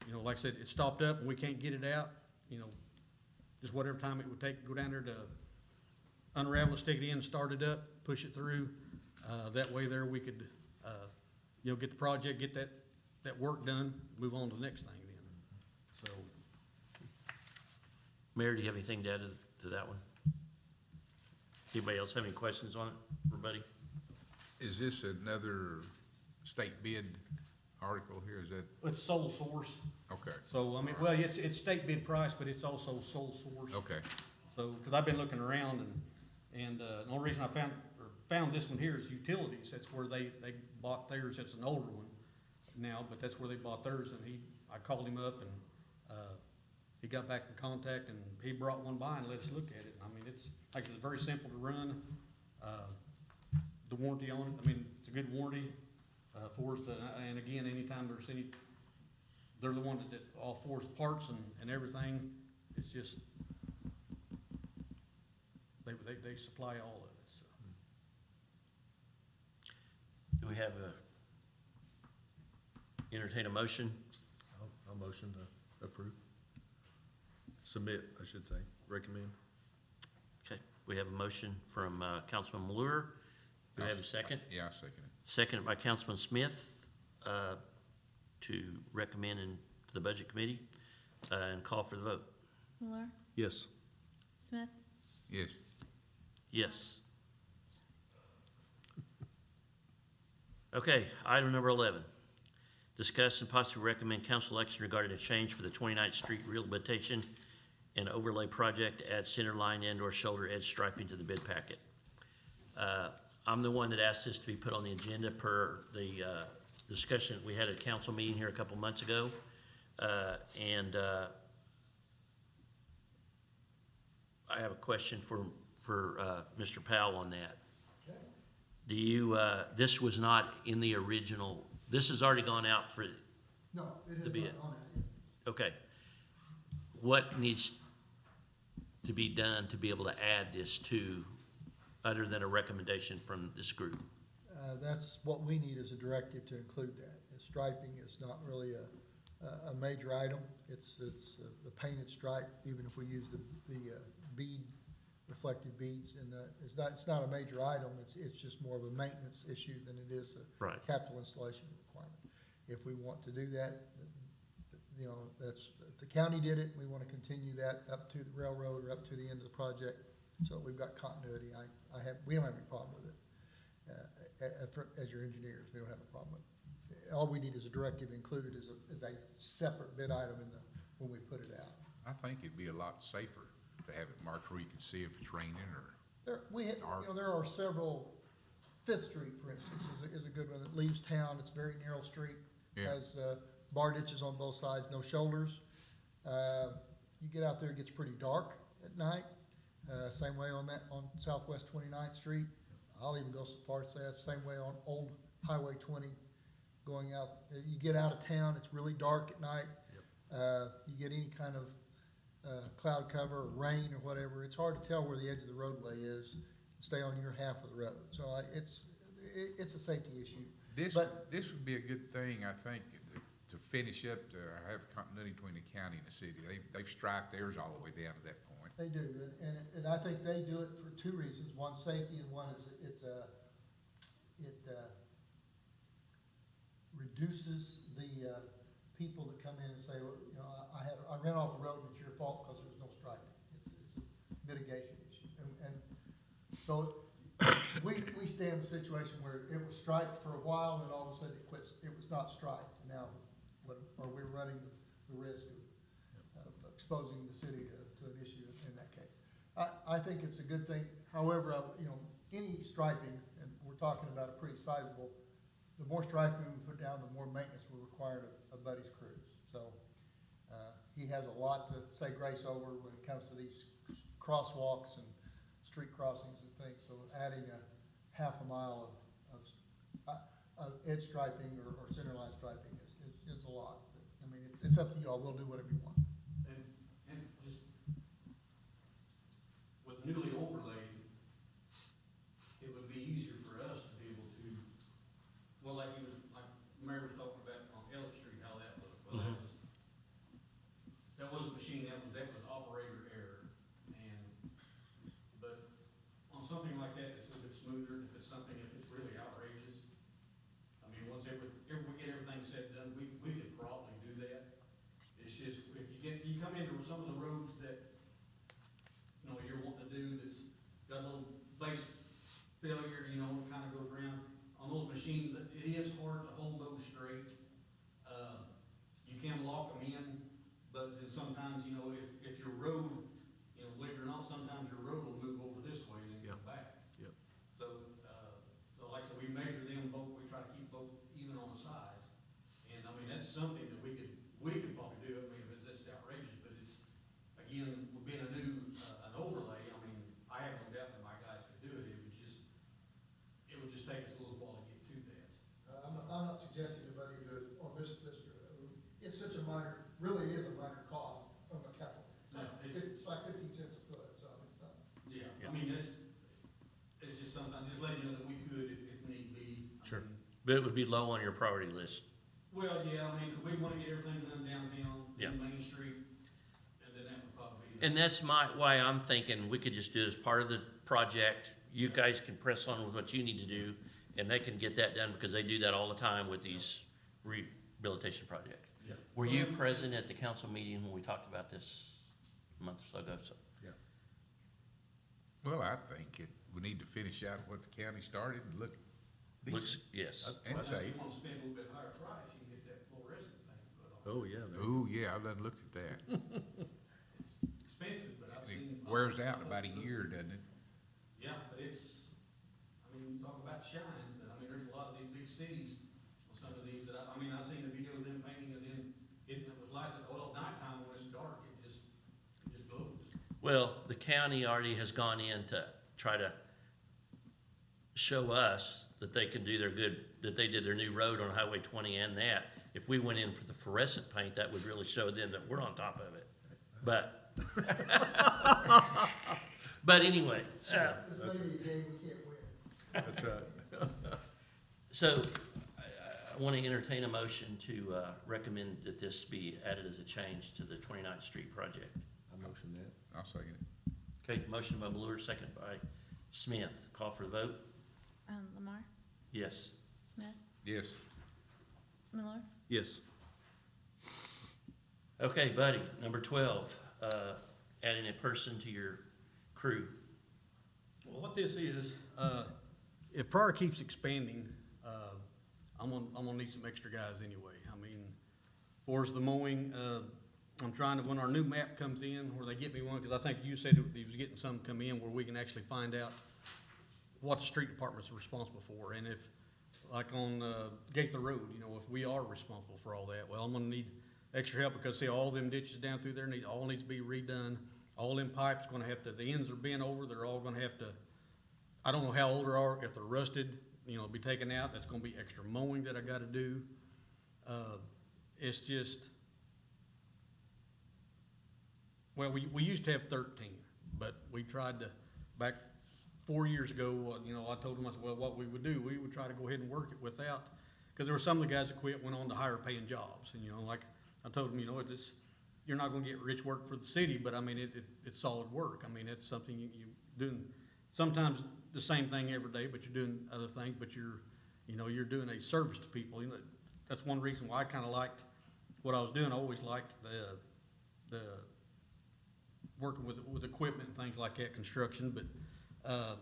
you know, like I said, it's stopped up and we can't get it out, you know, just whatever time it would take, go down there to unravel it, stick it in, start it up, push it through. That way there we could, you know, get the project, get that work done, move on to the next thing then. So, Mayor, do you have anything to add to that one? Anybody else have any questions on it for Buddy? Is this another state bid article here? Is that, it's sole source. okay, So, I mean, well, it's state bid price, but it's also sole source. okay. So, because I've been looking around and the only reason I found this one here is utilities. That's where they bought theirs. It's an older one now, but that's where they bought theirs. And I called him up and he got back in contact and he brought one by and let us look at it. I mean, it's very simple to run. The warranty on it, I mean, it's a good warranty for us. And again, anytime they're the one that all for us parts and everything. It's just, they supply all of it, so. Do we have entertain a motion? I'll motion to approve. Submit, I should say, recommend. Okay, we have a motion from Councilman Malure. Do we have a second? Yeah, I second it. Seconded by Councilman Smith to recommend to the Budget Committee and call for the vote. Miller, Yes. Smith, Yes. Yes. Okay, item number 11. Discuss and possibly recommend council action regarding a change for the 29th Street rehabilitation and overlay project to add center line and/or shoulder edge striping to the bid packet. I'm the one that asked this to be put on the agenda per the discussion we had at a council meeting here a couple months ago. I have a question for Mr. Powell on that. Do you, this was not in the original, this has already gone out for, No, it is The bid. not on it. okay. What needs to be done to be able to add this to, other than a recommendation from this group? That's what we need, is a directive to include that. Striping is not really a major item. It's the painted stripe, even if we use the bead, reflective beads, and it's not a major item. It's just more of a maintenance issue than it is a Right. capital installation requirement. If we want to do that, you know, if the county did it, we want to continue that up to the railroad or up to the end of the project, so we've got continuity. We don't have any problem with it. As your engineers, we don't have a problem with it. All we need is a directive included as a separate bid item when we put it out. I think it'd be a lot safer to have it marked where you can see if it's raining or, There are several, Fifth Street, for instance, is a good one that leaves town. It's a very narrow street. Yeah. Has bar ditches on both sides, no shoulders. You get out there, it gets pretty dark at night. Same way on Southwest 29th Street. I'll even go so far as to say that's the same way on Old Highway 20 going out. You get out of town, it's really dark at night. You get any kind of cloud cover or rain or whatever, it's hard to tell where the edge of the roadway is. Stay on your half of the road. So it's a safety issue. this But- would be a good thing, I think, to finish up, to have continuity between the county and the city. They've striped theirs all the way down to that point. They do, and I think they do it for two reasons. One, safety, and one is it reduces the people that come in and say, well, you know, I ran off the road and it's your fault because there was no striping. It's a mitigation issue. And so we stay in the situation where it was striped for a while and all of a sudden it quits. It was not striped. Now, we're running the risk of exposing the city to an issue in that case. I think it's a good thing. However, you know, any striping, and we're talking about a pretty sizable, the more striping we put down, the more maintenance we're required of Buddy's crews. So he has a lot to say grace over when it comes to these crosswalks and street crossings and things. So adding a half a mile of edge striping or center line striping is a lot. But, I mean, it's up to you all. We'll do whatever you want. And just with newly overlaid, it would be easier for us to be able to, well, like the mayor was talking about on Elliott Street, how that was. Well, that was a machine, that was operator error. But on something like that, it's a little bit smoother. If it's something, if it's really outrageous, I mean, once we get everything said and done, we could probably do that. It's just, if you come into some of the roads that, you know, you're wanting to do that's got a little base failure, you know, it kind of goes around. On those machines, it is hard to hold those straight. You can lock them in, but then sometimes, you know, if your road, you know, believe it or not, sometimes your road will move over this way and then come back. Yep. So, like I said, we measure them both, we try to keep both even on the size. And I mean, that's something that we could probably do. I mean, if it's just outrageous, but it's, again, being a new, an overlay, I mean, I have no doubt that my guys could do it. It would just take us a little while to get to that. I'm not suggesting anybody do it on this it's such a minor, really is a minor cost from a capital. It's like 15 cents a foot, so it's not. Yeah, I mean, it's just something, just letting you know that we could if need be. Sure. But it would be low on your priority list. Well, yeah, I mean, we wanna get everything done downtown, Yeah. in Main Street, and then that would probably be. And that's why I'm thinking we could just do it as part of the project. You guys can press on with what you need to do, and they can get that done, because they do that all the time with these rehabilitation projects. Yeah. Were you present at the council meeting when we talked about this a month or so ago? So, Well, I think we need to finish out what the county started and look looks, decent yes. and Well, safe. if you wanna spend a little bit higher price, you can get that fluorescent thing put on. Oh, yeah. Oh, yeah, I've done looked at that. Expensive, but I've seen. It wears out in about a year, doesn't it? Yeah, but it's, I mean, you talk about shine, but I mean, there's a lot of these big cities, on some of these that I mean, I've seen the video of them painting and then it was like, well, at nighttime when it's dark, it just glows. Well, the county already has gone in to try to show us that they can do their good, that they did their new road on Highway 20 and that. If we went in for the fluorescent paint, that would really show them that we're on top of it. But, but anyway, This may be a game we can't win. That's right. so I want to entertain a motion to recommend that this be added as a change to the 29th Street project. I motion that. I'll second it. Okay, motion by Ballour, second by Smith. Call for the vote? Lamar, Yes. Smith, Yes. Miller, Yes. Okay, Buddy, number 12, adding a person to your crew. Well, what this is, if Pryor keeps expanding, I'm gonna need some extra guys anyway. I mean, for the mowing, I'm trying to, when our new map comes in, where they get me one, because I think you said he was getting some come in where we can actually find out what the street department's responsible for, and if, like on, Gaither Road, you know, if we are responsible for all that, well, I'm gonna need extra help, because see, all them ditches down through there all needs to be redone. All them pipes gonna have to, the ends are bent over, they're all gonna have to, I don't know how old they are, if they're rusted, you know, be taken out, that's gonna be extra mowing that I gotta do. It's just, well, we used to have 13, but we tried to, back 4 years ago, you know, I told them, I said, well, what we would do, we would try to go ahead and work it without, because there were some of the guys that quit, went on to higher paying jobs, and, you know, like, I told them, you know, you're not gonna get rich work for the city, but I mean, it's solid work. I mean, it's something you doing, sometimes the same thing every day, but you're doing other things, but you're doing a service to people. You know, that's one reason why I kinda liked what I was doing. I always liked the working with equipment and things like that, construction,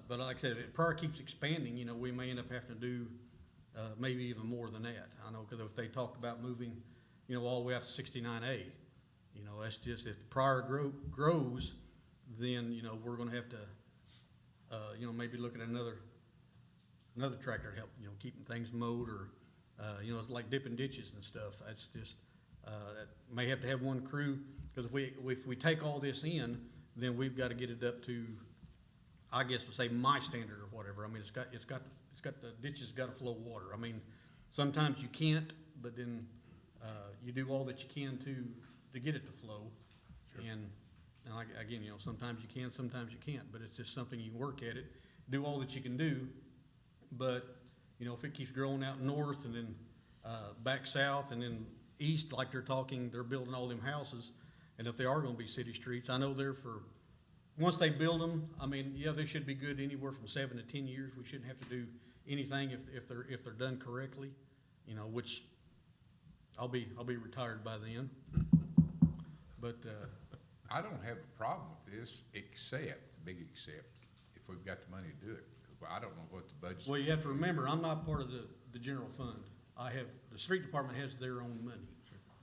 but like I said, if Pryor keeps expanding, you know, we may end up having to do, maybe even more than that. I know, cause if they talked about moving, you know, all the way out to 69A, you know, that's just, if the Pryor grows, then, you know, we're gonna have to, you know, maybe look at another tractor to help, you know, keeping things mowed, or, you know, it's like dipping ditches and stuff. That's just, that may have to have one crew, because if we take all this in, then we've got to get it up to, I guess we'll say my standard or whatever. I mean, the ditches got to flow water. I mean, sometimes you can't, but then, you do all that you can to get it to flow. Sure. And like, again, you know, sometimes you can, sometimes you can't, but it's just something you can work at it, do all that you can do. But, you know, if it keeps growing out north and then, back south and then east, like they're building all them houses, and if they are gonna be city streets, I know once they build them, I mean, yeah, they should be good anywhere from 7 to 10 years. We shouldn't have to do anything if they're done correctly, you know, which I'll be retired by then. But, I don't have a problem with this, except if we've got the money to do it. 'Cause I don't know what the budget. well, you have to remember, I'm not part of the general fund. The street department has their own money,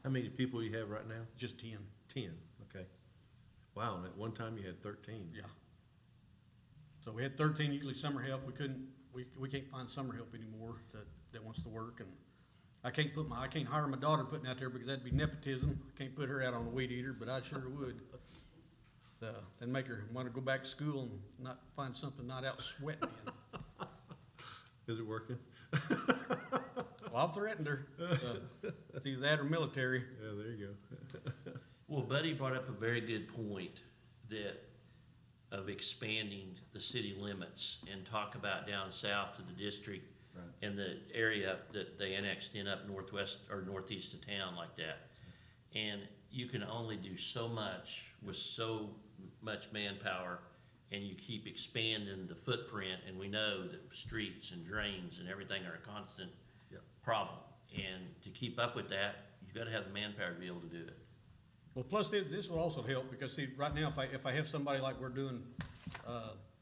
How many people you have right now? just 10. 10, okay. Wow, and at one time you had 13. Yeah. So we had 13, usually summer help. We can't find summer help anymore that wants to work. And I can't hire my daughter putting out there because that'd be nepotism. I can't put her out on a weed eater, but I sure would. And make her want to go back to school and not find something not out sweating in. Is it working? Well, I've threatened her. It's either that or military. Yeah, there you go. Well, Buddy brought up a very good point of expanding the city limits, and talk about down south to the district. Right. And the area that they annexed in up northwest or northeast of town like that. And you can only do so much with so much manpower, and you keep expanding the footprint, and we know that streets and drains and everything are a constant Yep. problem. And to keep up with that, you've gotta have the manpower to be able to do it. Well, plus this will also help, because see, right now, if I have somebody like we're doing,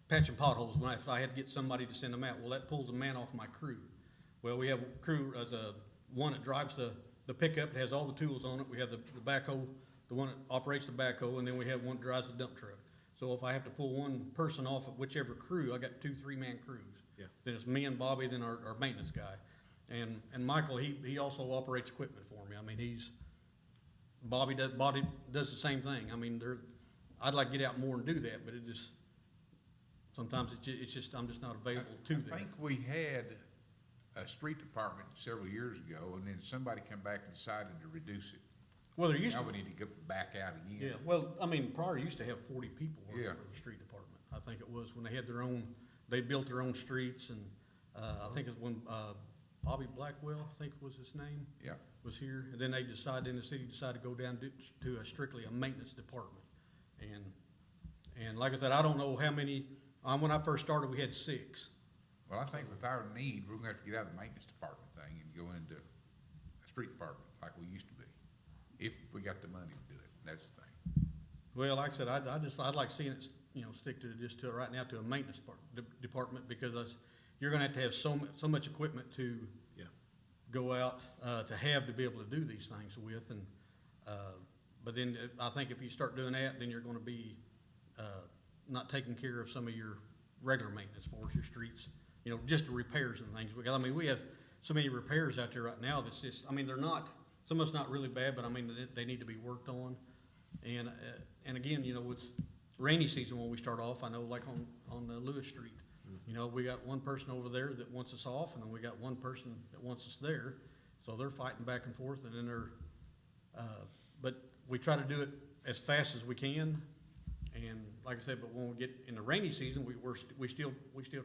patching potholes, if I had to get somebody to send them out, well, that pulls a man off my crew. Well, we have a crew, as one that drives the pickup, it has all the tools on it. We have the backhoe, the one that operates the backhoe, and then we have one that drives the dump truck. So if I have to pull one person off of whichever crew, I got 2 3-man crews. Yeah. Then it's me and Bobby, then our maintenance guy. And Michael, he also operates equipment for me. I mean, Bobby does the same thing. I mean, I'd like to get out more and do that, but sometimes it's just, I'm just not available to that. I think we had a street department several years ago, and then somebody came back and decided to reduce it. Well, there used to Now we need to go back out again. Yeah, well, I mean, Pryor used to have 40 people working Yeah. for the street department. I think it was when they had they built their own streets, and, I think it's when, Bobby Blackwell, I think was his name. Yeah. Was here, and then the city decided to go down to strictly a maintenance department. And like I said, I don't know how many, when I first started, we had 6. Well, I think with our need, we're gonna have to get out of the maintenance department thing and go into a street department like we used to be. If we got the money to do it, that's the thing. Well, like I said, I'd like seeing it, you know, stick to right now to a maintenance department, because you're gonna have to have so much equipment to Yeah. go out, to be able to do these things with, and, but then I think if you start doing that, then you're gonna be, not taking care of some of your regular maintenance for us, your streets, you know, just the repairs and things. Because, I mean, we have so many repairs out there right now that's just, I mean, some of it's not really bad, but I mean, they need to be worked on. And again, you know, it's rainy season when we start off. I know, like on Lewis Street, you know, we got one person over there that wants us off, and then we got one person that wants us there. So they're fighting back and forth, and then but we try to do it as fast as we can. And like I said, but when we get in the rainy season, we still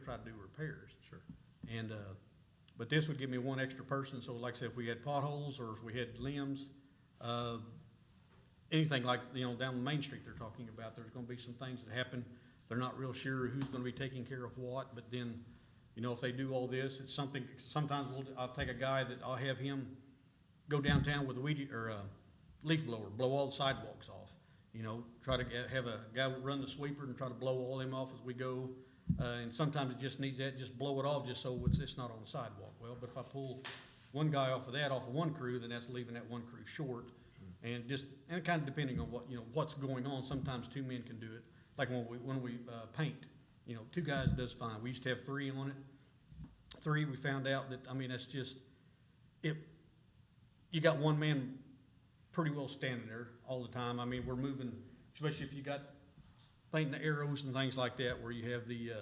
try to do repairs. Sure. And, but this would give me one extra person. So like I said, if we had potholes or if we had limbs, anything like, you know, down Main Street they're talking about, there's gonna be some things that happen. They're not real sure who's gonna be taking care of what, but then, you know, if they do all this, it's something, sometimes I'll take a guy that I'll have him go downtown with a leaf blower, blow all the sidewalks off. You know, try to have a guy run the sweeper and try to blow all them off as we go. And sometimes it just needs that, just blow it off just so it's not on the sidewalk. Well, but if I pull one guy off of one crew, then that's leaving that one crew short. And kind of depending on what, you know, what's going on, sometimes two men can do it. Like when we paint, you know, two guys does fine. We used to have 3 on it. 3, we found out that, I mean, that's just, you got one man pretty well standing there all the time. I mean, we're moving, especially if you got painting the arrows and things like that, where you have the,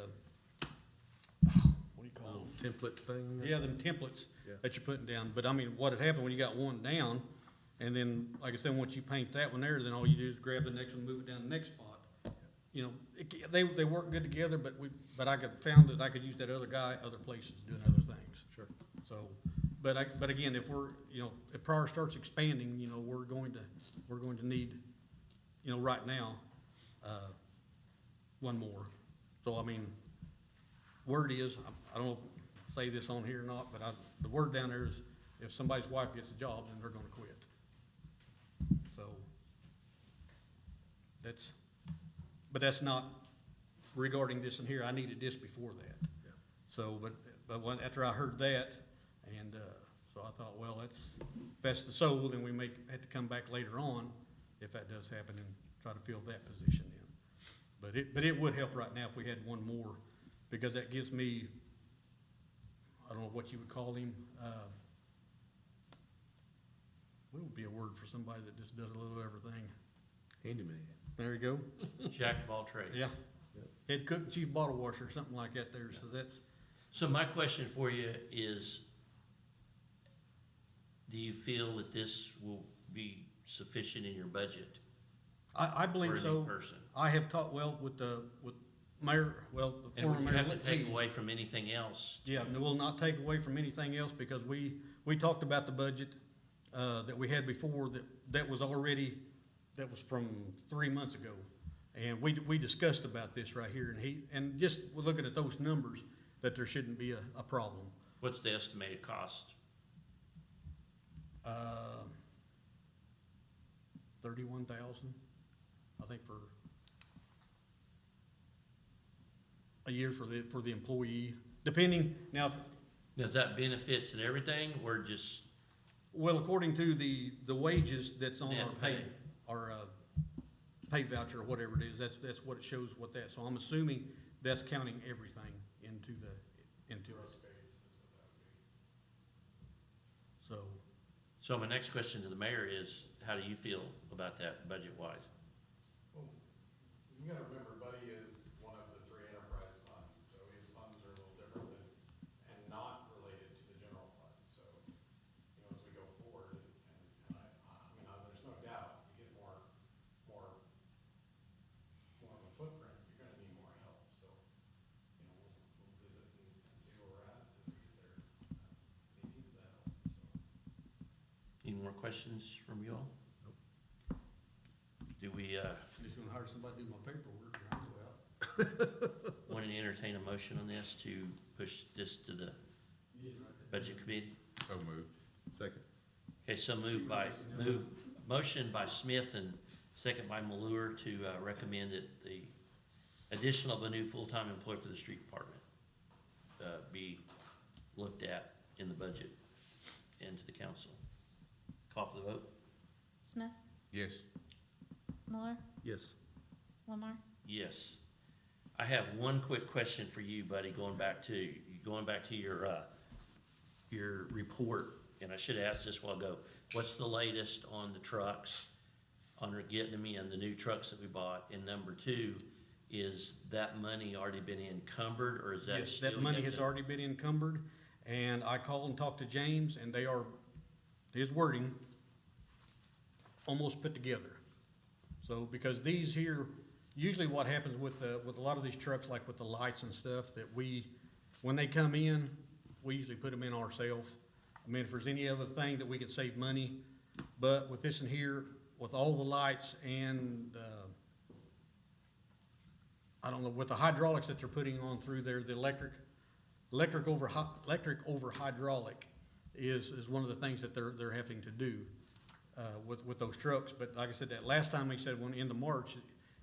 what do you call them? Template thing? Yeah, them templates Yeah. that you're putting down. But I mean, what had happened when you got one down, and then, like I said, once you paint that one there, then all you do is grab the next one, move it down the next spot. You know, they work good together, but I found that I could use that other guy other places doing other things. Sure. So, but again, if we're, you know, if Pryor starts expanding, you know, we're going to need, you know, right now, one more. So, I mean, word is, I don't know if say this on here or not, but the word down there is if somebody's wife gets a job, then they're gonna quit. So, but that's not regarding this in here. I needed this before that. Yeah. So, after I heard that, and, so I thought, well, if that's the so, then we may have to come back later on, if that does happen, and try to fill that position in. But it would help right now if we had one more, because that gives me, I don't know what you would call him, what would be a word for somebody that just does a little of everything? Handyman. There you go. Jack of all trades. Yeah. Head cook, chief bottle washer, something like that there, so that's, So my question for you is, do you feel that this will be sufficient in your budget I for believe a new so. person? I have talked, with Mayor, the And former would you Mayor have to take Lee. away from anything else? Yeah, and we'll not take away from anything else, because we talked about the budget, that we had before, that was from 3 months ago. And we discussed about this right here, and just looking at those numbers, that there shouldn't be a problem. What's the estimated cost? 31,000, I think, for a year for the employee, depending, now, Does that benefits and everything, or just, well, according to the wages that's on Net our pay. our pay voucher or whatever it is, that's what it shows what that, so I'm assuming that's counting everything into it. So, so my next question to the mayor is, how do you feel about that budget-wise? Well, you gotta remember, Buddy is one of the 3 enterprise funds, so his funds are a little different than, and not related to the general fund. So, you know, as we go forward, and there's no doubt, you get more of a footprint, you're gonna need more help. So, you know, we'll visit and see where we're at, if he needs that help, so. Any more questions from you all? Do we, just gonna hire somebody to do my paperwork, and I'll go out. want to entertain a motion on this to push this to the budget committee? So moved. Second. Okay, so motion by Smith and second by Malure to recommend that the addition of a new full-time employee for the street department be looked at in the budget and to the council. Call for the vote? Smith, Yes. Miller, Yes. Lamar. Yes. I have one quick question for you, buddy, going back to your report, and I should have asked this a while ago. What's the latest on the trucks, on getting them in, the new trucks that we bought? And number 2, is that money already been encumbered, or is that Yes, still? that money yet has to- already been encumbered, and I called and talked to James, and they are, his wording, almost put together. So, because these here, usually what happens with a lot of these trucks, like with the lights and stuff, that when they come in, we usually put them in ourselves. I mean, if there's any other thing that we could save money, but with this in here, with all the lights and, I don't know, with the hydraulics that they're putting on through there, the electric over hydraulic is one of the things that they're having to do, with those trucks. But like I said, that last time he said, when in the March,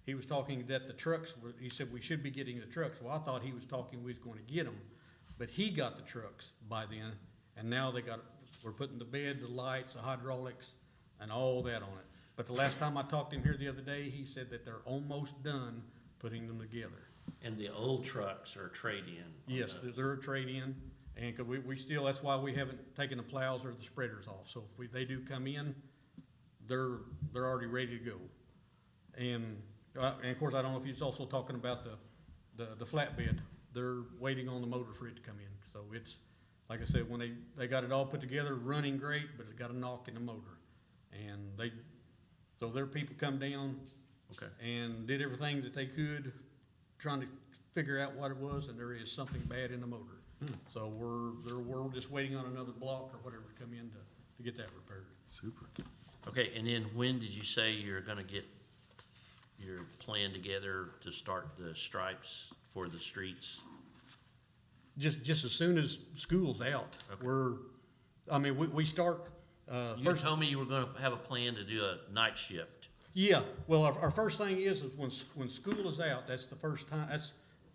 he was talking that the trucks he said we should be getting the trucks. Well, I thought he was talking we was going to get them, but he got the trucks by then, and now we're putting the bed, the lights, the hydraulics, and all that on it. But the last time I talked to him here the other day, he said that they're almost done putting them together. And the old trucks are trade-in? Yes, they're a trade-in, and 'cause we still, that's why we haven't taken the plows or the spreaders off. So if they do come in, they're already ready to go. And of course, I don't know if he's also talking about the flatbed. They're waiting on the motor for it to come in. So it's, like I said, when they got it all put together, running great, but it's got a knock in the motor. And so their people come down Okay. and did everything that they could, trying to figure out what it was, and there is something bad in the motor. So we're just waiting on another block or whatever to come in to get that repaired. Super. Okay, and then when did you say you're gonna get your plan together to start the stripes for the streets? Just as soon as school's out, Okay. we start, You first, told me you were gonna have a plan to do a night shift. yeah, well, our first thing is when school is out, that's the first time,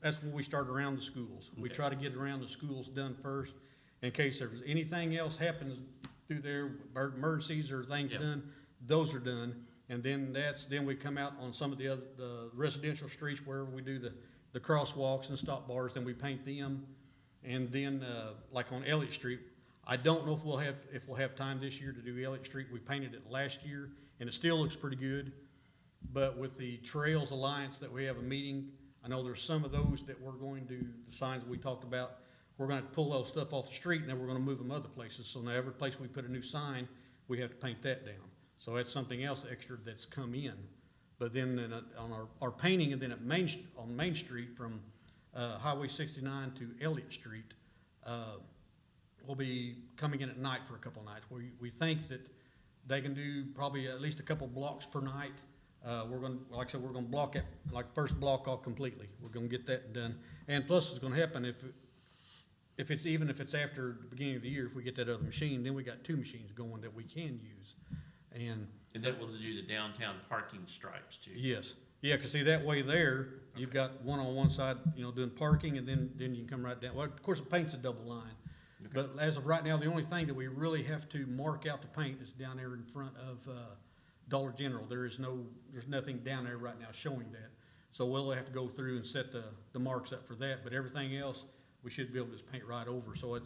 that's when we start around the schools. We Okay. try to get around the schools done first, in case there's anything else happens through there, emergencies or things Yeah. done, those are done. And then we come out on some of the residential streets wherever we do the crosswalks and stop bars, then we paint them. And then, like on Elliott Street, I don't know if we'll have time this year to do Elliott Street. We painted it last year, and it still looks pretty good. But with the Trails Alliance that we have a meeting, I know there's some of those that we're going to, the signs that we talked about, we're gonna pull those stuff off the street, and then we're gonna move them other places. So now every place we put a new sign, we have to paint that down. So that's something else extra that's come in. But then on our painting, and then on Main Street from Highway 69 to Elliott Street, we'll be coming in at night for a couple nights. We think that they can do probably at least a couple blocks per night. Like I said, we're gonna block it, like first block off completely. We're gonna get that done. And plus, it's gonna happen if it's after the beginning of the year, if we get that other machine, then we got two machines going that we can use. And And that will do the downtown parking stripes too? yes, yeah, 'cause see, that way there, you've got one on one side, doing parking, and then you can come right down. Well, of course, the paint's a double line. But as of right now, the only thing that we really have to mark out the paint is down there in front of, Dollar General. There's nothing down there right now showing that. So we'll have to go through and set the marks up for that, but everything else, we should be able to just paint right over. So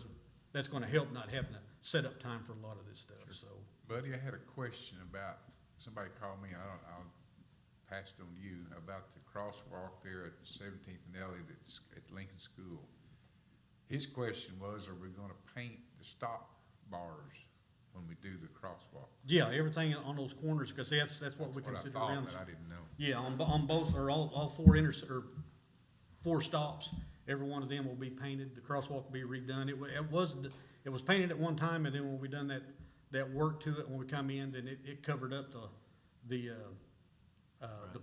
that's gonna help not having to set up time for a lot of this stuff, so. Buddy, I had a question about, somebody called me, I'll pass it on to you, about the crosswalk there at 17th and Elliott at Lincoln School. His question was, are we gonna paint the stop bars when we do the crosswalk? Yeah, everything on those corners, because that's what we What I consider thought, around. but I didn't know. Yeah, on both, or all four stops, every one of them will be painted, the crosswalk will be redone. It was painted at one time, and then when we done that work to it, when we come in, then it covered up the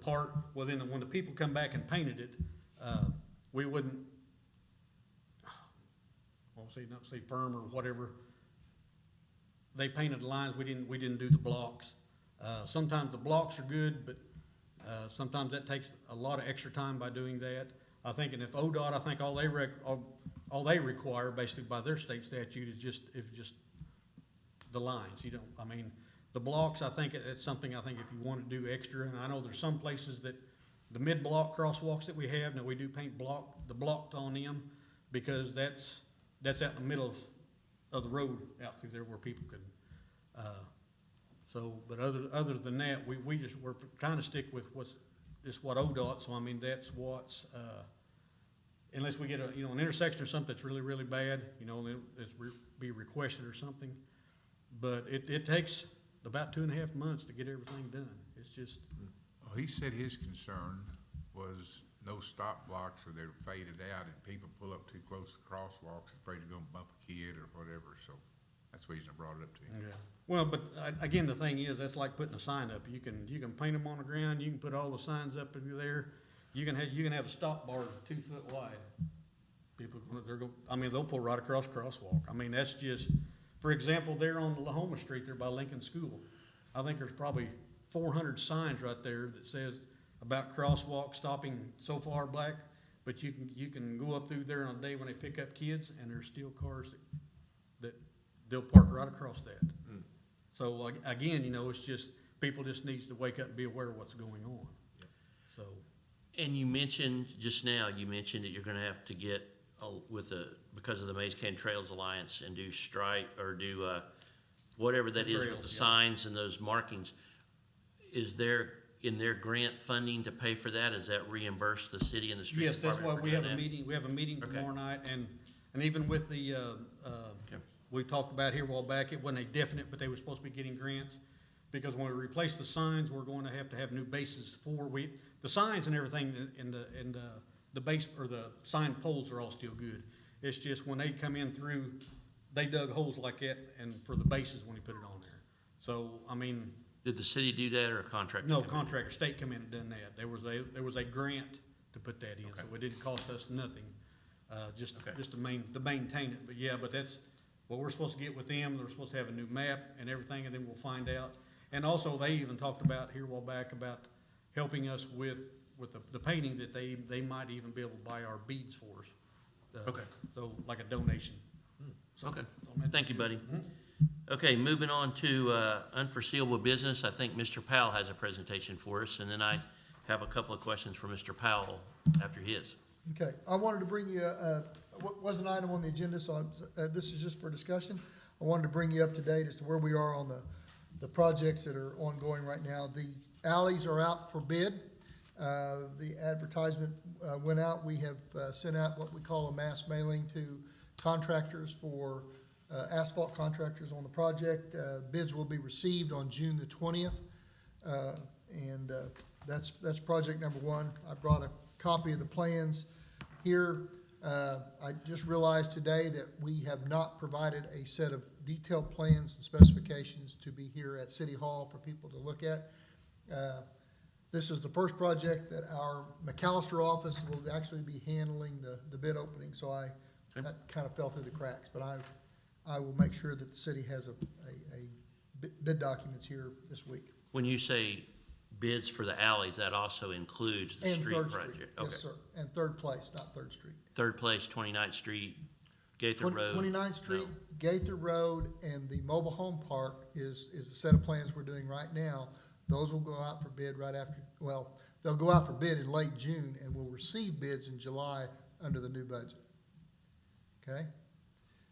part. Well, then when the people come back and painted it, we wouldn't, not say firm or whatever. They painted the lines, we didn't do the blocks. Sometimes the blocks are good, but sometimes that takes a lot of extra time by doing that. I think, and if ODOT, I think all they require basically by their state statute is just the lines. The blocks, I think it's something, if you want to do extra, and I know there's some places that the mid-block crosswalks that we have, now we do paint the blocked on them, because that's out in the middle of the road out through there where people can, but other than that, we're trying to stick with what ODOT, so that's what's, unless we get an intersection or something that's really, really bad, then it's be requested or something. But it takes about 2.5 months to get everything done. It's just. Well, he said his concern was no stop blocks, or they're faded out, and people pull up too close to crosswalks, afraid they're gonna bump a kid or whatever, so. That's the reason I brought it up to you. Yeah. Well, but again, the thing is, that's like putting a sign up. You can paint them on the ground, you can put all the signs up in there. You can have a stop bar 2 foot wide. People, they'll pull right across crosswalk. I mean, that's just, for example, there on Lahoma Street there by Lincoln School. I think there's probably 400 signs right there that says about crosswalk stopping so far back. But you can go up through there on a day when they pick up kids and there's still cars that they'll park right across that. So again, it's just, people just needs to wake up and be aware of what's going on. So, And you mentioned just now, that you're gonna have to get because of the Mays County Trails Alliance and do whatever that is with Trails, the yeah. signs and those markings. Is there, in their grant funding to pay for that, is that reimburse the city and the street yes, that's department why for we doing have a that? meeting, Okay. tomorrow night, and even with the, we talked about here a while back, it wasn't a definite, but they were supposed to be getting grants. Because when we replace the signs, we're going to have new bases the signs and everything and the base, or the sign poles are all still good. It's just when they come in through, they dug holes like that and for the bases when he put it on there. So, I mean, Did the city do that or a contractor? no, come in? contractor, state come in and done that. There was a grant to put that in, so it didn't cost us nothing, just to maintain it. But yeah, but that's what we're supposed to get with them. They're supposed to have a new map and everything, and then we'll find out. And also, they even talked about here a while back about helping us with the painting, that they might even be able to buy our beads for us. Okay. So like a donation. Okay, thank you, buddy. Okay, moving on to unforeseeable business. I think Mr. Powell has a presentation for us, and then I have a couple of questions for Mr. Powell after his. Okay, I wanted to bring you, was an item on the agenda, so this is just for discussion. I wanted to bring you up to date as to where we are on the projects that are ongoing right now. The alleys are out for bid. The advertisement went out. We have sent out what we call a mass mailing to contractors for asphalt contractors on the project. Bids will be received on June the 20th. And that's project number one. I brought a copy of the plans here. I just realized today that we have not provided a set of detailed plans and specifications to be here at City Hall for people to look at. This is the first project that our McAllister office will actually be handling the bid opening, so that kind of fell through the cracks. But I will make sure that the city has a bid documents here this week. When you say bids for the alleys, that also includes the And street Third project? Street, Okay. yes, sir, and Third Place, not Third Street. Third place, 29th Street, Gaither Road? 29th Street, No. Gaither Road, and the mobile home park is a set of plans we're doing right now. Those will go out for bid right after, well, they'll go out for bid in late June, and we'll receive bids in July under the new budget. Okay?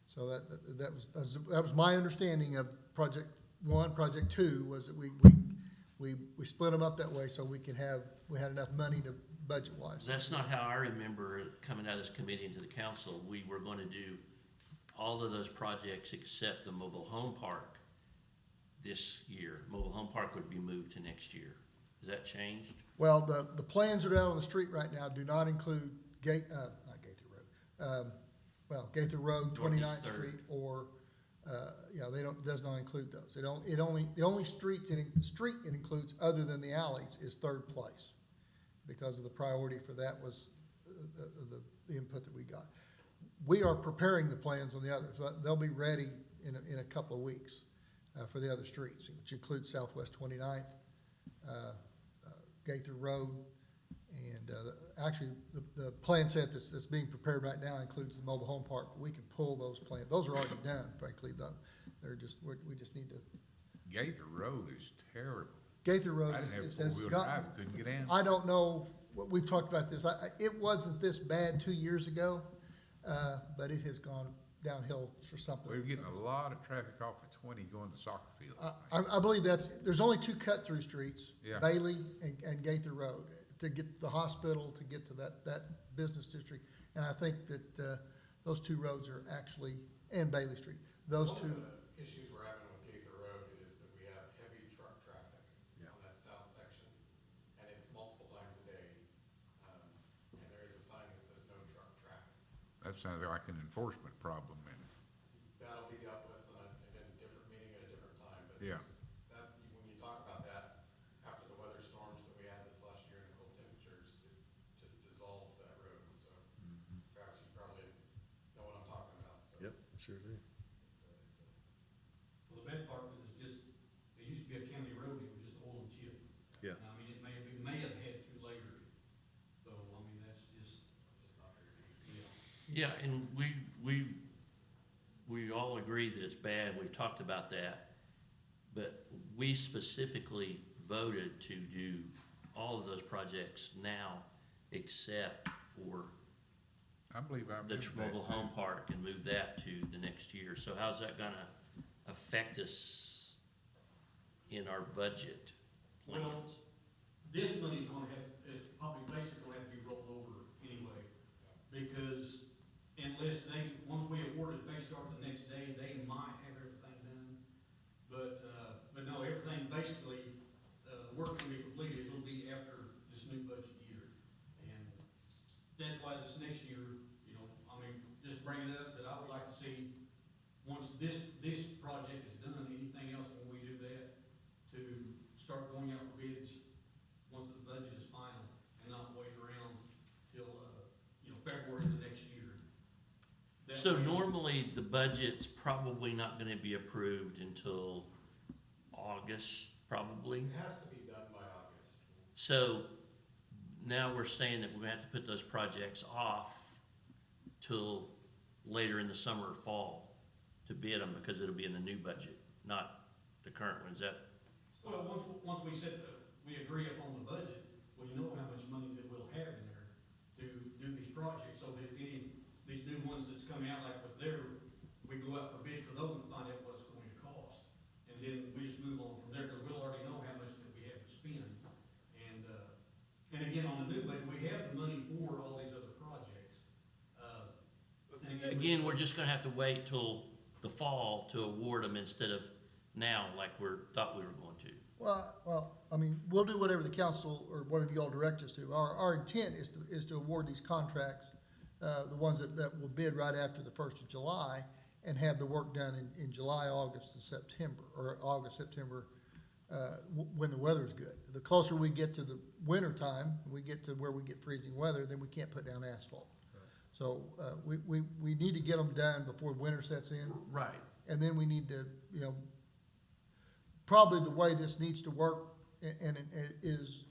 So that was my understanding of project one. Project two was that we split them up that way so we had enough money to budget-wise. That's not how I remember it coming out of this committee into the council. We were going to do all of those projects except the mobile home park this year. Mobile home park would be moved to next year. Has that changed? Well, the plans that are out on the street right now do not include not Gaither Road. Gaither Road, 29th Third. Street, or, does not include those. The only street it includes other than the alleys is Third Place, because of the priority for that was the input that we got. We are preparing the plans on the others. They'll be ready in a couple of weeks for the other streets, which includes Southwest 29th, Gaither Road, and actually the plan set that's being prepared right now includes the mobile home park. We can pull those plans. Those are already done, frankly, though. We just need to. Gaither Road is terrible. Gaither Road I didn't have has four-wheel gotten. drive, couldn't get in. I don't know, we've talked about this. It wasn't this bad 2 years ago, but it has gone downhill for something. We're getting a lot of traffic off of 20 going to soccer field. I believe there's only two cut-through streets, Yeah. Bailey and Gaither Road, to get to the hospital, to get to that business district. And I think that those two roads are actually, and Bailey Street, those two. One of the issues we're having with Gaither Road is that we have heavy truck traffic on that south section, and it's multiple times a day. And there is a sign that says no truck traffic. That sounds like an enforcement problem, and That'll be dealt with, and Yeah, and we all agree that it's bad, we've talked about that, but we specifically voted to do all of those projects now, except for I believe I the remember that. mobile home park and move that to the next year. So how's that gonna affect us in our budget Well, plans? this money's gonna have, is probably basically gonna have to be rolled over anyway, because unless they, once we award it, if they start the next day, they might have everything done. But no, everything basically, work can be completed, it'll be after this new budget year. And that's why this next year, you know, I mean, just bring it up, that I would like to see, once this project is done, anything else when we do that, to start going out for bids once the budget is final, and not wait around till, you know, February of the next year. That So way- normally, the budget's probably not gonna be approved until August, probably. It has to be done by August. So now we're saying that we're gonna have to put those projects off till later in the summer or fall to bid them, because it'll be in the new budget, not the current one. Is that, Well, once we set we agree upon the budget, we know how much money that we'll have in there to do these projects, so that if any, these new ones that's coming out, like with their, we go out for bid for those and find out what it's going to cost. And then we just move on from there, because we'll already know how much that we have to spend. And again, on the new budget, we have the money for all these other projects. And again, we're just gonna have to wait till the fall to award them instead of now, like thought we were going to. Well, I mean, we'll do whatever the council or whatever you all direct us to. Our intent is to award these contracts, the ones that will bid right after the 1st of July, and have the work done in July, August, and September, or August, September, when the weather's good. The closer we get to the winter time, we get to where we get freezing weather, then we can't put down asphalt. So, we need to get them done before winter sets in. Right. And then we need to, you know, probably the way this needs to work, and it is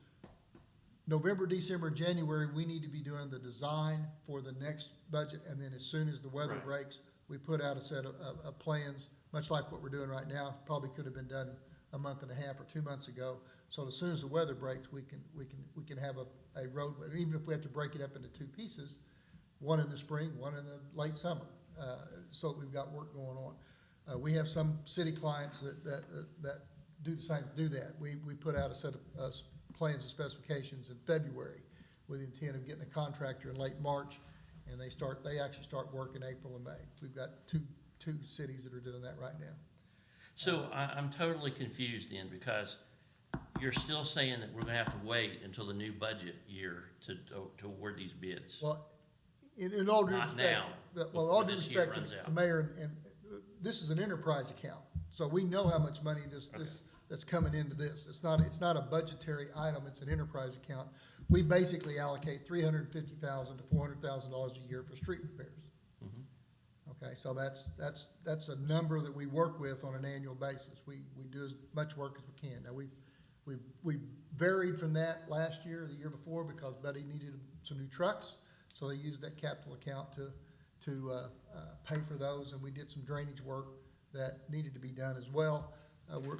November, December, January, we need to be doing the design for the next budget, and then as soon as the weather Right. breaks, we put out a set of plans, much like what we're doing right now, probably could have been done a month and a half or 2 months ago. So as soon as the weather breaks, we can have a road, and even if we have to break it up into 2 pieces, one in the spring, one in the late summer, so we've got work going on. We have some city clients that do that. We put out a set of plans and specifications in February with the intent of getting a contractor in late March, and they actually start work in April and May. We've got two cities that are doing that right now. So I'm totally confused then, because you're still saying that we're gonna have to wait until the new budget year to award these bids. Well, in all due Not respect, now, well, all due before this year respect runs to out. the mayor, and this is an enterprise account, so we know how much money that's coming into this. It's not a budgetary item, it's an enterprise account. We basically allocate $350,000 to $400,000 a year for street repairs. Mhm. Okay, so that's a number that we work with on an annual basis. We do as much work as we can. Now, we varied from that last year, the year before, because Buddy needed some new trucks, so they used that capital account to pay for those, and we did some drainage work that needed to be done as well.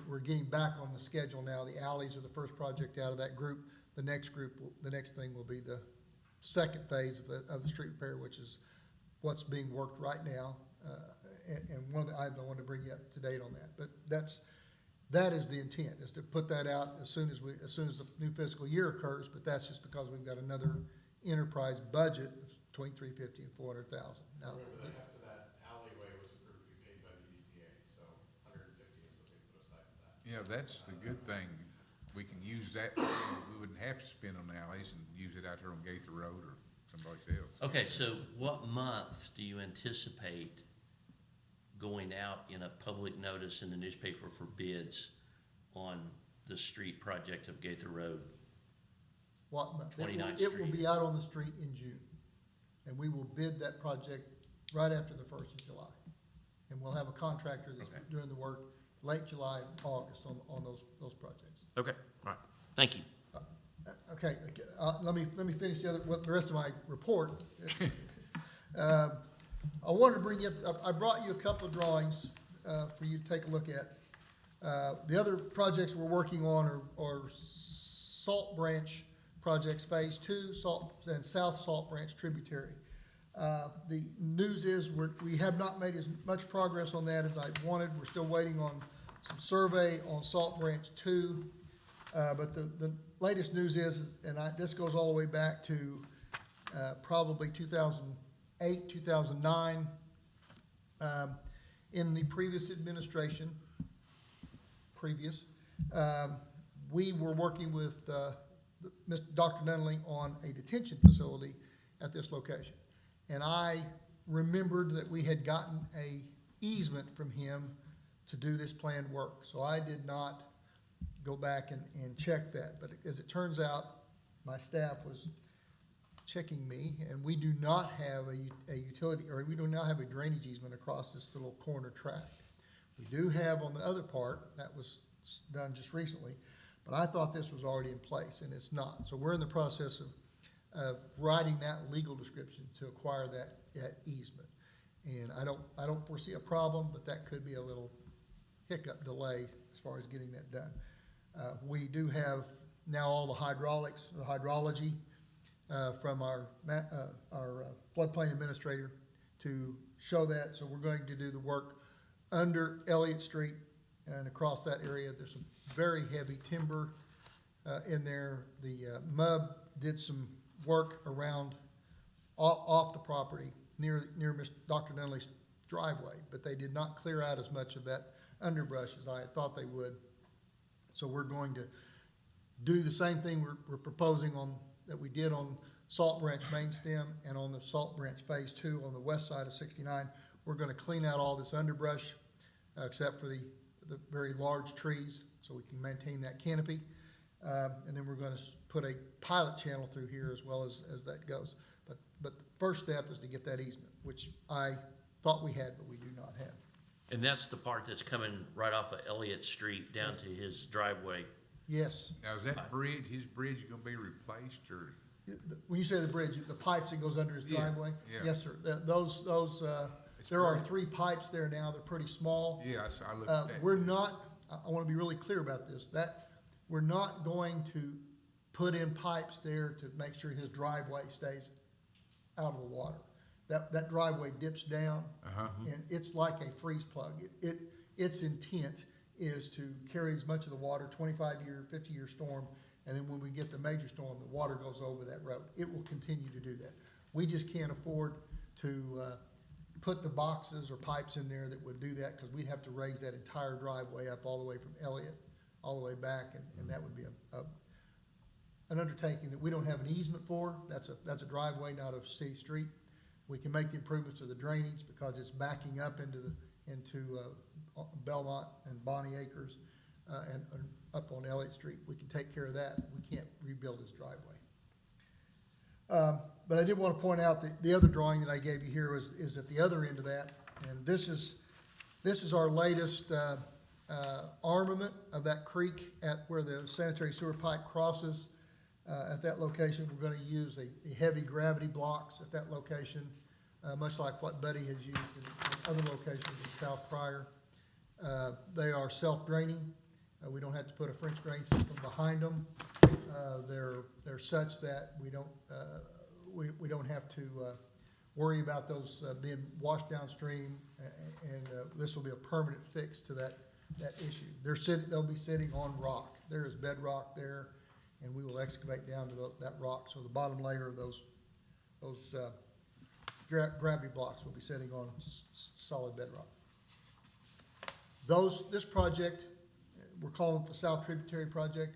We're getting back on the schedule now. The alleys are the first project out of that group. The next thing will be the second phase of the street repair, which is what's being worked right now. And one of the items I wanted to bring you up to date on that. But that is the intent, is to put that out as soon as the new fiscal year occurs. But that's just because we've got another enterprise budget between $350,000 and $400,000. Now, Remember that after that alleyway was approved, we paid by the EDTA, so 150 is what they put aside for that. Yeah, that's the good thing. We can use that, we wouldn't have to spend on alleys and use it out there on Gaither Road or someplace else. Okay, so what month do you anticipate going out in a public notice in the newspaper for bids on the street project of Gaither Road? what month? 29th It will Street. be out on the street in June. And we will bid that project right after the 1st of July. And we'll have a contractor that's Okay. doing the work late July, August on those projects. Okay, all right, thank you. Okay, let me finish the rest of my report. I wanted to bring you up, I brought you a couple of drawings for you to take a look at. The other projects we're working on are Salt Branch projects, Phase 2, Salt and South Salt Branch tributary. The news is we have not made as much progress on that as I wanted. We're still waiting on some survey on Salt Branch 2. But the latest news is this goes all the way back to probably 2008, 2009. In the previous administration, we were working with Dr. Nunley on a detention facility at this location. And I remembered that we had gotten a easement from him to do this planned work. So I did not go back and check that. But as it turns out, my staff was checking me, and we do not have a utility, or we do not have a drainage easement across this little corner tract. We do have on the other part, that was done just recently, but I thought this was already in place, and it's not. So we're in the process of writing that legal description to acquire that easement. And I don't foresee a problem, but that could be a little hiccup delay as far as getting that done. We do have now all the hydraulics, the hydrology from our floodplain administrator to show that. So we're going to do the work under Elliott Street and across that area. There's some very heavy timber in there. The MUB did some work around off the property near Dr. Nunley's driveway, but they did not clear out as much of that underbrush as I thought they would. So we're going to do the same thing we're proposing that we did on Salt Branch Main Stem and on the Salt Branch Phase 2 on the west side of 69. We're going to clean out all this underbrush except for the very large trees so we can maintain that canopy. And then we're going to put a pilot channel through here as well as that goes. But the first step is to get that easement, which I thought we had, but we do not have. And that's the part that's coming right off of Elliott Street down to his driveway. Yes. Now, is that bridge, his bridge gonna be replaced, or? When you say the bridge, the pipes that goes under his Yeah, driveway? yeah. Yes, sir. There are 3 pipes there now. They're pretty small. Yeah, I looked at that. We're not, I want to be really clear about this, that we're not going to put in pipes there to make sure his driveway stays out of the water. That driveway dips down, and it's like a freeze plug. Its intent is to carry as much of the water, 25-year, 50-year storm, and then when we get the major storm, the water goes over that road. It will continue to do that. We just can't afford to put the boxes or pipes in there that would do that, because we'd have to raise that entire driveway up all the way from Elliott, all the way back, and that would be an undertaking that we don't have an easement for. That's a driveway, not a city street. We can make the improvements to the drainage because it's backing up into Belmont and Bonnie Acres and up on Elliott Street. We can take care of that. We can't rebuild this driveway. But I did want to point out that the other drawing that I gave you here is at the other end of that, and this is our latest armament of that creek at where the sanitary sewer pipe crosses. At that location, we're going to use a heavy gravity blocks at that location, much like what Buddy has used in other locations in South Pryor. They are self-draining. We don't have to put a French drain system behind them. They're such that we don't have to worry about those being washed downstream, and this will be a permanent fix to that issue. They'll be sitting on rock. There is bedrock there, and we will excavate down to that rock. So the bottom layer of those gravity blocks will be sitting on solid bedrock. This project, we're calling it the South Tributary Project,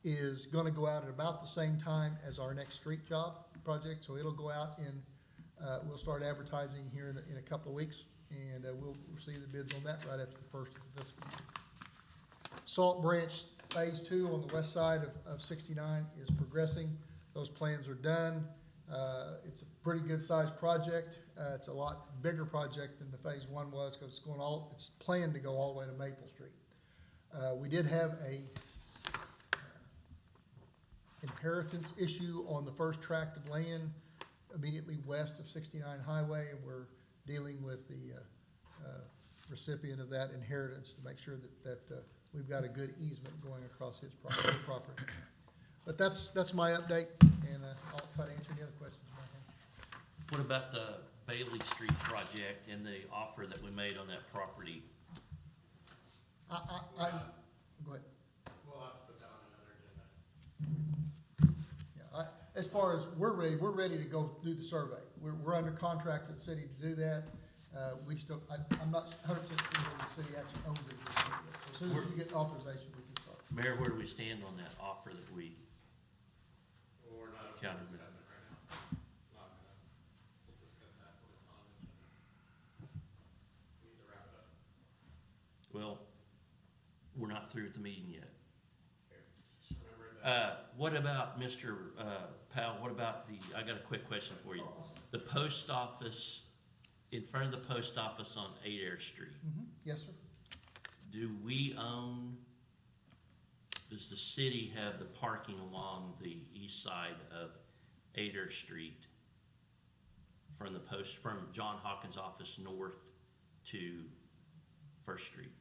is going to go out at about the same time as our next street job project. So it'll go out we'll start advertising here in a couple of weeks, and we'll receive the bids on that right after the first of the fiscal year. Salt Branch Phase 2 on the west side of 69 is progressing. Those plans are done. It's a pretty good sized project. It's a lot bigger project than the Phase 1 was because it's planned to go all the way to Maple Street. We did have a inheritance issue on the first tract of land immediately west of 69 Highway, and we're dealing with the recipient of that inheritance to make sure that we've got a good easement going across his property. But that's my update, and I'll try to answer any other questions you might have. What about the Bailey Street project and the offer that we made on that property? Go ahead. We'll have to put that on another agenda. Yeah, as far as we're ready to go do the survey. We're under contract to the city to do that. We just don't, I'm not 100% sure the city actually owns it. As soon as you get authorization, we can start. Mayor, where do we stand on that offer that we Well, we're not counted going to with? discuss it right now. Not gonna, we'll discuss that when it's on the agenda. We need to wrap it up. Well, we're not through with the meeting yet. Okay, just remember that. What about, Mr. Powell, what about I got a quick question for you. The post office, in front of the post office on 8 Air Street, Yes, sir. does the city have the parking along the east side of 8 Air Street from John Hawkins' office north to First Street?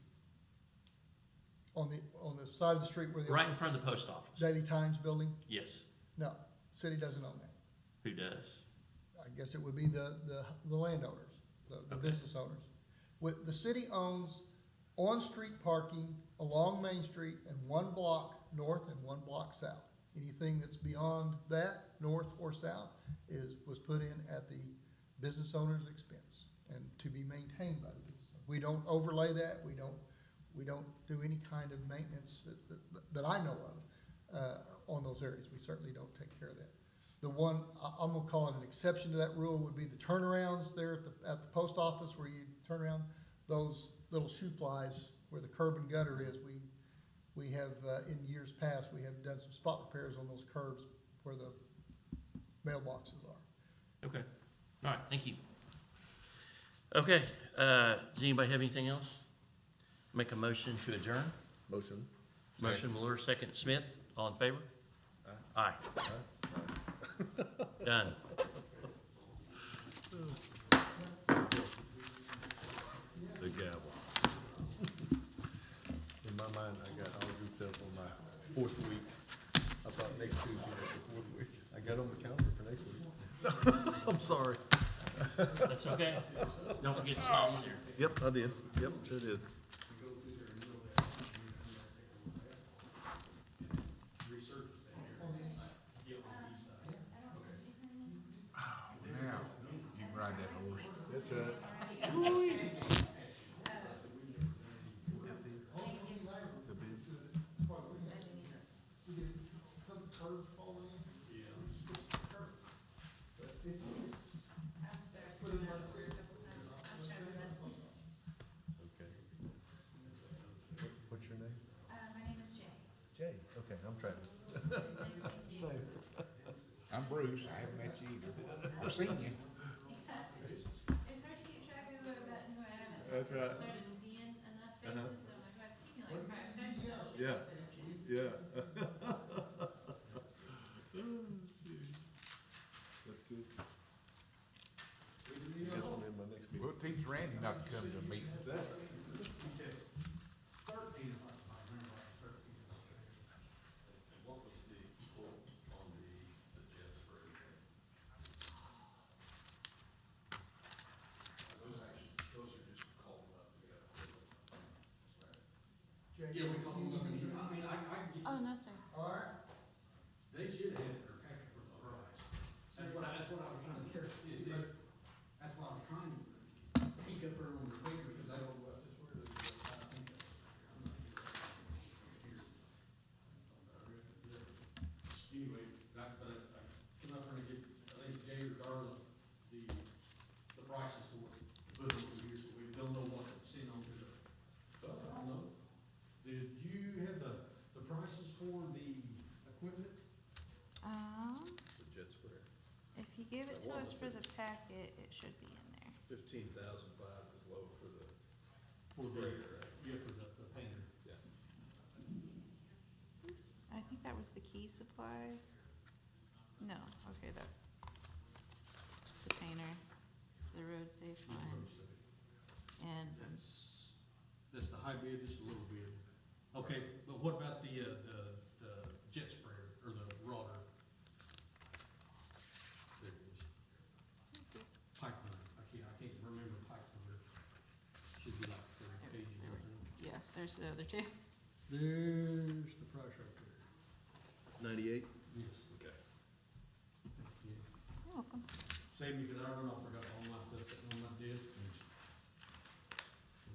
On the side of the street where the Right in front of the post office? Daily Times building? Yes. No, city doesn't own that. Who does? I guess it would be the landowners, the Okay. business owners. The city owns on-street parking along Main Street and 1 block north and 1 block south. Anything that's beyond that, north or south, was put in at the business owner's expense and to be maintained by the business owner. We don't overlay that, we don't do any kind of maintenance that I know of on those areas. We certainly don't take care of that. The one, I'm gonna call it an exception to that rule, would be the turnarounds there at the post office where you turn around. Those little shoe flies where the curb and gutter is, we have, in years past, we have done some spot repairs on those curbs where the mailboxes are. Okay. All right, thank you. Okay, does anybody have anything else? Make a motion to adjourn? Motion. Motion Mueller, second Smith, all in favor? Aye. Done. The gavel. In my mind, I got all goofed up on my 4th week. I thought next Tuesday was the 4th week. I got on the calendar for next week. I'm sorry. That's okay. Don't forget to sign in there. Yep, I did. Yep, sure did. Now, you can ride that horse. That's right. The bids. Some curbs falling in. But it's. Okay. What's your name? My name is Jay. Jay. Okay, I'm Travis. I'm Bruce, I haven't met you either. I've seen you. It's hard to keep track of who I met and who I haven't. That's right. I started seeing enough faces that I'm like, I've seen you like 5 times now. Yeah. Yeah. That's good. I guess I'm in my next meeting. We'll teach Randy not to come to a meeting. That's right. What was the quote on the jets for everything? Those are just called up, we got a Yeah, we call them, I mean, I can get, Oh, no, sir. all right. they should have had their packet for the price. That's what I was trying to get, that's what I was trying to peek up there on the paper, because I don't know what this word is, but I think that's, I'm not sure. Anyway, I come up there and get, I think Jay or Darla, the prices for it, put them over here, so we don't know what to send on to the, I don't know. Did you have the prices for the equipment? The jet sprayer. If you give it to us for the packet, it should be in there. 15,005 is low for the For the, sprayer, right? yeah, for the painter. Yeah. I think that was the key supply. No, okay, that. maintainer, it's the road safe fund, and That's the high bid, this is a little bid. Okay, but what about the jet sprayer, or the rotor? There it is. Pipe runner, I can't remember pipe runner. Should be like 30 pages, I think. yeah, there's the other two. There's the price right there. 98? Yes. Okay. Yeah. You're welcome. Save me, because I run off, forgot all my stuff sitting on my desk. I'm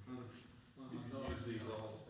trying to find my Did you dollars. use these all